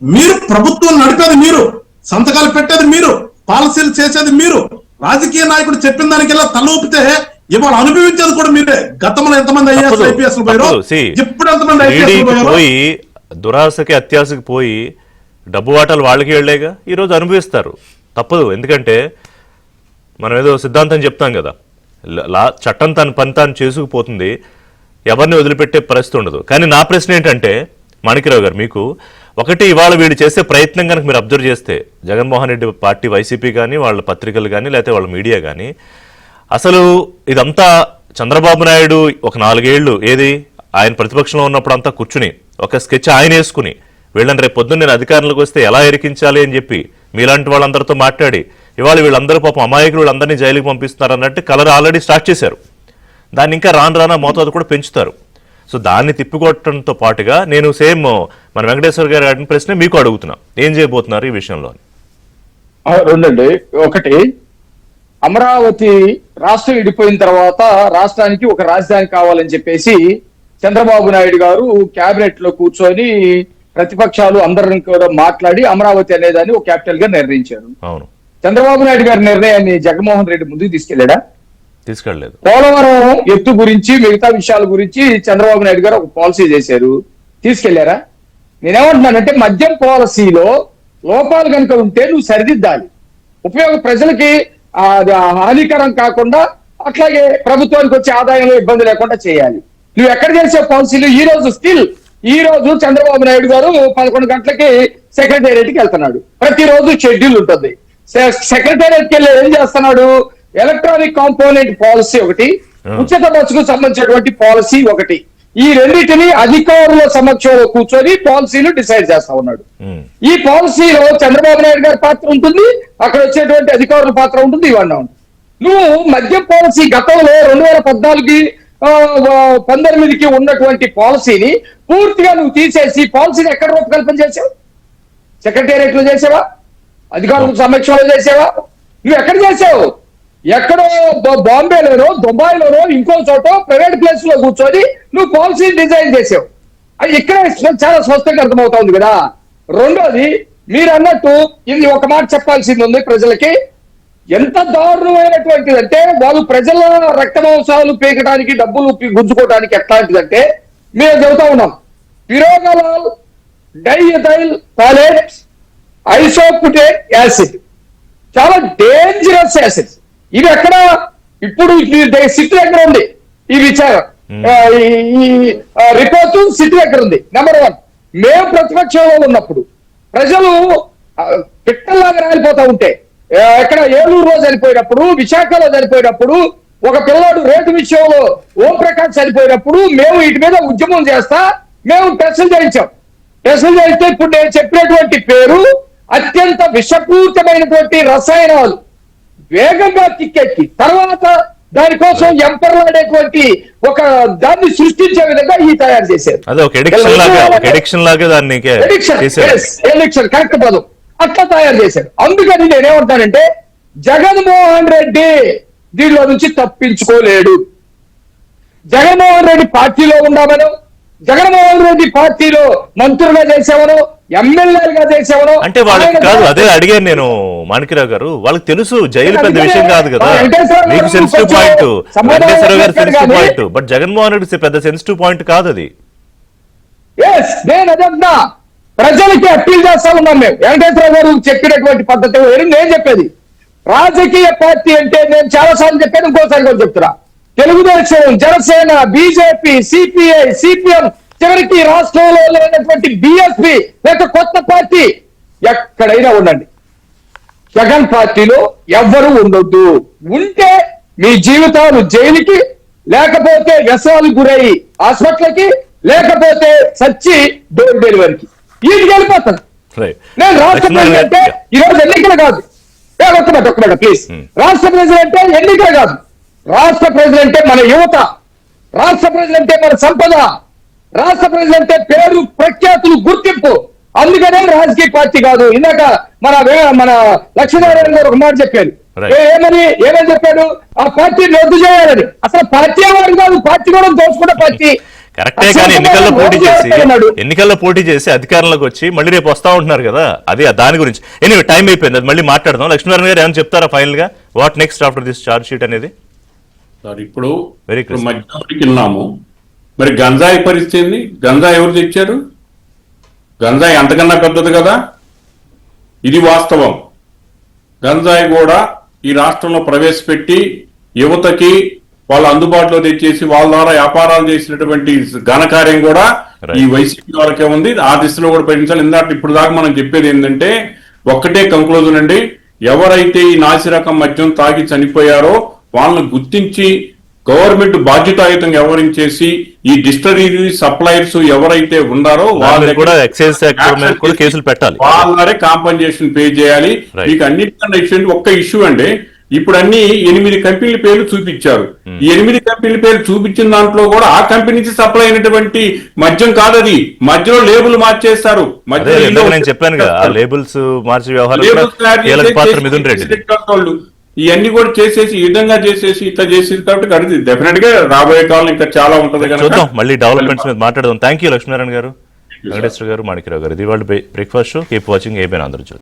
మీరు ప్రభుత్వం నడిపేది మీరు, సంతకాలు పెట్టేది మీరు, పాలసీలు చేసేది మీరు. రాజకీయ నాయకుడు చెప్పిన దానికెల్లా తల ఊపితే ఇవాళ అనుభవించేది కూడా మీరే. గతంలో ఎంతమంది ఐపీఎస్ పోయారో, ఇప్పుడు ఎంతమంది ఐపీఎస్ పోయి దురాశకి అత్యాశకి పోయి డబ్బు వాటాలు వాళ్ళకి వెళ్ళేగా ఈరోజు అనుభవిస్తారు. తప్పదు, ఎందుకంటే మనం ఏదో సిద్ధాంతం చెప్తాం కదా, చట్టం తన పని తాను చేసుకుపోతుంది, ఎవరిని వదిలిపెట్టే పరిస్థితి ఉండదు. కానీ నా ప్రశ్న ఏంటంటే మాణిక్యరావు గారు, మీకు ఒకటి, ఇవాళ వీళ్ళు చేసే ప్రయత్నం కనుక మీరు అబ్జర్వ్ చేస్తే, జగన్మోహన్ రెడ్డి పార్టీ వైసీపీ కానీ వాళ్ళ పత్రికలు కానీ లేకపోతే వాళ్ళ మీడియా కానీ, అసలు ఇదంతా చంద్రబాబు నాయుడు ఒక 4 ఏళ్ళు ఏది ఆయన ప్రతిపక్షంలో ఉన్నప్పుడు అంతా కూర్చుని ఒక స్కెచ్ ఆయన వేసుకుని వీళ్ళని రేపు పొద్దున్న నేను అధికారంలోకి వస్తే ఎలా ఎరికించాలి అని చెప్పి మీలాంటి వాళ్ళందరితో మాట్లాడి ఇవాళ వీళ్ళందరూ పాపం అమాయకులు వీళ్ళందరినీ జైలుకి పంపిస్తున్నారు అన్నట్టు కలర్ ఆల్రెడీ స్టార్ట్ చేశారు. దాన్ని ఇంకా రాను మోతాదు కూడా పెంచుతారు. సో దాన్ని తిప్పికొట్టడంతో పాటుగా నేను సేమ్ మన వెంకటేశ్వర గారు అడిగిన ప్రశ్న మీకు అడుగుతున్నా, ఏం చేయబోతున్నారు ఈ విషయంలో? రెండండి. ఒకటి, అమరావతి రాష్ట్రం విడిపోయిన తర్వాత రాష్ట్రానికి ఒక రాజధాని కావాలని చెప్పేసి చంద్రబాబు నాయుడు గారు కేబినెట్ లో కూర్చొని ప్రతిపక్షాలు అందరిని కూడా మాట్లాడి అమరావతి అనేదాన్ని ఒక క్యాపిటల్ గా నిర్ణయించారు. అవును. చంద్రబాబు నాయుడు గారి నిర్ణయాన్ని జగన్మోహన్ రెడ్డి ముందుకు తీసుకెళ్లాడా? తీసుకెళ్లలేదు. పోలవరం ఎత్తు గురించి మిగతా విషయాల గురించి చంద్రబాబు నాయుడు గారు ఒక పాలసీ చేశారు, తీసుకెళ్లారా? నేనేమంటున్నానంటే మద్యం పాలసీలో లోపాలు కనుక ఉంటే నువ్వు సరిదిద్దాలి, ప్రజలకి హానికరం కాకుండా, అట్లాగే ప్రభుత్వానికి వచ్చే ఆదాయంలో ఇబ్బంది లేకుండా చేయాలి. నువ్వు ఎక్కడ చేసే పాలసీలు ఈ రోజు చంద్రబాబు నాయుడు గారు 11 గంటలకి సెక్రటేరియట్కి వెళ్తున్నాడు. ప్రతిరోజు షెడ్యూల్ ఉంటుంది. సెక్రటేరియట్కి వెళ్ళి ఏం చేస్తున్నాడు? ఎలక్ట్రానిక్ కాంపోనెంట్ పాలసీ ఒకటి, ఉచిత బస్సుకు సంబంధించినటువంటి పాలసీ ఒకటి, ఈ రెండింటిని అధికారుల సమక్షంలో కూర్చొని పాలసీలు డిసైడ్ చేస్తా ఉన్నాడు. ఈ పాలసీలో చంద్రబాబు నాయుడు గారి పాత్ర ఉంటుంది, అక్కడ వచ్చేటువంటి అధికారుల పాత్ర ఉంటుంది, ఇవన్నీ ఉంటుంది. నువ్వు మద్యం పాలసీ గతంలో 2014-19కి ఉన్నటువంటి పాలసీని పూర్తిగా నువ్వు తీసేసి పాలసీని ఎక్కడ రూపకల్పన చేసావు? సెక్రటేరియట్ లో చేసావా? అధికారుల సమక్షంలో చేసావా? నువ్వు ఎక్కడ చేసావు? ఎక్కడో బాంబేలోనో దుబాయ్లోనో ఇంకో చోట ప్రైవేట్ ప్లేస్ లో కూర్చొని నువ్వు పాలసీ డిజైన్ చేసావు. అది ఇక్కడ చాలా స్పష్టంగా అర్థమవుతా ఉంది కదా. రెండోది, మీరు అన్నట్టు ఇది ఒక మాట చెప్పాల్సింది ఉంది ప్రజలకి. ఎంత దారుణమైనటువంటిది అంటే, వాళ్ళు ప్రజల రక్త మాంసాలు పీకడానికి, డబ్బులు గుంజుకోవడానికి ఎట్లాంటిదంటే మేము చెబుతా ఉన్నాం. పిరోగలాల్ డైఎథైల్ టాలెట్ ఐసోపుటేట్ యాసిడ్ చాలా డేంజరస్ యాసిడ్స్. ఇది ఎక్కడ ఇప్పుడు సిటీ దగ్గర ఉంది ఈ విచారం, ఈ రిపోర్టు సిటీ దగ్గర ఉంది. నెంబర్ 1, మేము ప్రతిపక్షంలో ఉన్నప్పుడు ప్రజలు పిట్టల్లాగా రాలిపోతా ఉంటే, ఎక్కడ ఏలూరులో చనిపోయినప్పుడు, విశాఖలో చనిపోయినప్పుడు, ఒక పిల్లాడు రేటు విషయంలో ఓం ప్రకాష్ చనిపోయినప్పుడు మేము వీటి మీద ఉద్యమం చేస్తా మేము టెస్టులు చేయించాం. టెస్టులు చేయిస్తే ఇప్పుడు నేను చెప్పినటువంటి పేరు అత్యంత విషపూరితమైనటువంటి రసాయనాలు వేగంగా కిక్కెక్కి తర్వాత దానికోసం ఎంపర్లాడేటువంటి ఒక దాన్ని సృష్టించే విధంగా ఈ తయారు చేశారు. ఎడిక్షన్ కరెక్ట్ పదం, అట్లా తయారు చేశారు. అందుకని నేనేమంటానంటే జగన్మోహన్ రెడ్డి దీనిలో నుంచి తప్పించుకోలేడు. జగన్మోహన్ రెడ్డి పార్టీలో ఉన్నామను, జగన్మోహన్ రెడ్డి పార్టీలో మంత్రులుగా చేసేవను, ఎమ్మెల్యేలుగా చేసేవను అంటే వాళ్ళకి కాదు. అదే అడిగాను నేను మాణిక్యరావు గారు, వాళ్ళకి తెలుసు జైలు పెద్ద విషయం కాదు కదా, మీకు సెన్సిటివ్ పాయింట్, వెంకటేశ్వర గారు sensitive point, but Jaganmohan Reddy పెద్ద సెన్సిటివ్ పాయింట్ కాదు అది. నేను అదన్నా ప్రజలకి అప్పీల్ చేస్తా ఉన్నాం మేము. వెంకటేశ్వర గారు చెప్పినటువంటి పద్ధతి నేను చెప్పేది, రాజకీయ పార్టీ అంటే నేను చాలా సార్లు చెప్పాను, ఇంకోసారి కూడా చెప్తున్నా. Telugu Desam, Janasena, BJP, CPI, CPM, చివరికి రాష్ట్రంలో లేనటువంటి బిఎస్పీ లేక కొత్త పార్టీ ఎక్కడైనా ఉండండి, జగన్ పార్టీలో ఎవ్వరూ ఉండొద్దు. ఉంటే మీ జీవితాలు జైలుకి, లేకపోతే వ్యసనాలకు గురై హాస్పిటల్కి, లేకపోతే సచ్చి డోర్ డెలివరీకి వీటికి వెళ్ళిపోతాను. నేను రాష్ట్ర ప్రెసిడెంట్ ఈరోజు ఎన్నికలు కాదు, ఒక్కమాట ప్లీజ్. రాష్ట్ర ప్రెసిడెంట్ ఎన్నికలు కాదు, రాష్ట్ర ప్రెసిడెంటే మన యువత, రాష్ట్ర ప్రెసిడెంటే మన సంపద, రాష్ట్ర ప్రెసిడెంటే పేరు ప్రఖ్యాతులు గుర్తింపు. అందుకనే రాజకీయ పార్టీ కాదు. ఇందాక మన లక్ష్మీనారాయణ గారు ఒక మాట చెప్పారు, ఏమని చెప్పాడు? ఆ పార్టీని రద్దు చేయాలని. అసలు పార్టీ వాడు కాదు, పార్టీ కూడా దోచుకున్న పార్టీ. కరెక్టే, కానీ ఎన్నికల్లో పోటీ చేసి అధికారంలోకి వచ్చి మళ్ళీ రేపు వస్తా ఉంటున్నారు కదా, అది దాని గురించి. ఎనీవే టైం అయిపోయింది, అది మళ్ళీ మాట్లాడదాం. లక్ష్మీనారాయణ గారు ఏమైనా చెప్తారా ఫైనల్ గా, what next after this charge sheet అనేది? సార్ ఇప్పుడు మధ్యాహ్నానికి విన్నాము, మరి గంజాయి పరిస్థితి ఏంది? గంజాయి ఎవరు తెచ్చారు? గంజాయి అంతకన్నా పెద్దది కదా. ఇది వాస్తవం. గంజాయి కూడా ఈ రాష్ట్రంలో ప్రవేశపెట్టి యువతకి వాళ్ళు అందుబాటులో తెచ్చేసి వాళ్ళ ద్వారా వ్యాపారాలు చేసినటువంటి ఘనకార్యం కూడా ఈ వైసీపీ వాళ్ళకే ఉంది. ఆ దిశలో కూడా ప్రయత్నించాలి. ఇందాక ఇప్పుడు దాకా మనం చెప్పేది ఏంటంటే ఒక్కటే కంక్లూజన్ అండి, ఎవరైతే ఈ నాసిరకం మద్యం తాగి చనిపోయారో వాళ్ళని గుర్తించి గవర్నమెంట్ బాధ్యతాయుతంగా వ్యవహరించేసి ఈ డిస్టరీ సప్లైర్స్ ఎవరైతే ఉన్నారో వాళ్ళ కూడా ఎక్సైజ్ యాక్ట్ మీద కూడా కేసులు పెట్టాలి, వాళ్ళే కాంపన్సేషన్ పే చేయాలి. మీకు అన్నిటికన్నా ఇష్యూ ఒక్క ఇష్యూ అండి, ఇప్పుడు అన్ని 8 కంపెనీల పేర్లు చూపించారు. ఈ 8 కంపెనీల పేర్లు చూపించిన దాంట్లో కూడా ఆ కంపెనీ నుంచి సప్లై అయినటువంటి మద్యం కాదది, మధ్యలో లేబుల్ మార్చేస్తారు. నేను చెప్పాను కదా, ఆ లేబుల్స్ మార్చి వ్యవహారం పాత్ర మిథున్ రెడ్డి వాళ్ళు ఇవన్నీ కూడా చేసేసి ఈ విధంగా చేసేసి ఇట్లా చేసేది కాబట్టి అది డెఫినెట్ గా రాబోయే కాలం ఇంకా చాలా ఉంటది కదా. చూద్దాం, మళ్ళీ డెవలప్మెంట్స్ మీద మాట్లాడదాం. థ్యాంక్ యూ లక్ష్మీనారాయణ గారు, వెంకటేశ్వర గారు, మాణిక్యరావు గారు. ఇది వాళ్ళ breakfast show. Keep watching ABN Andhra Jyothi.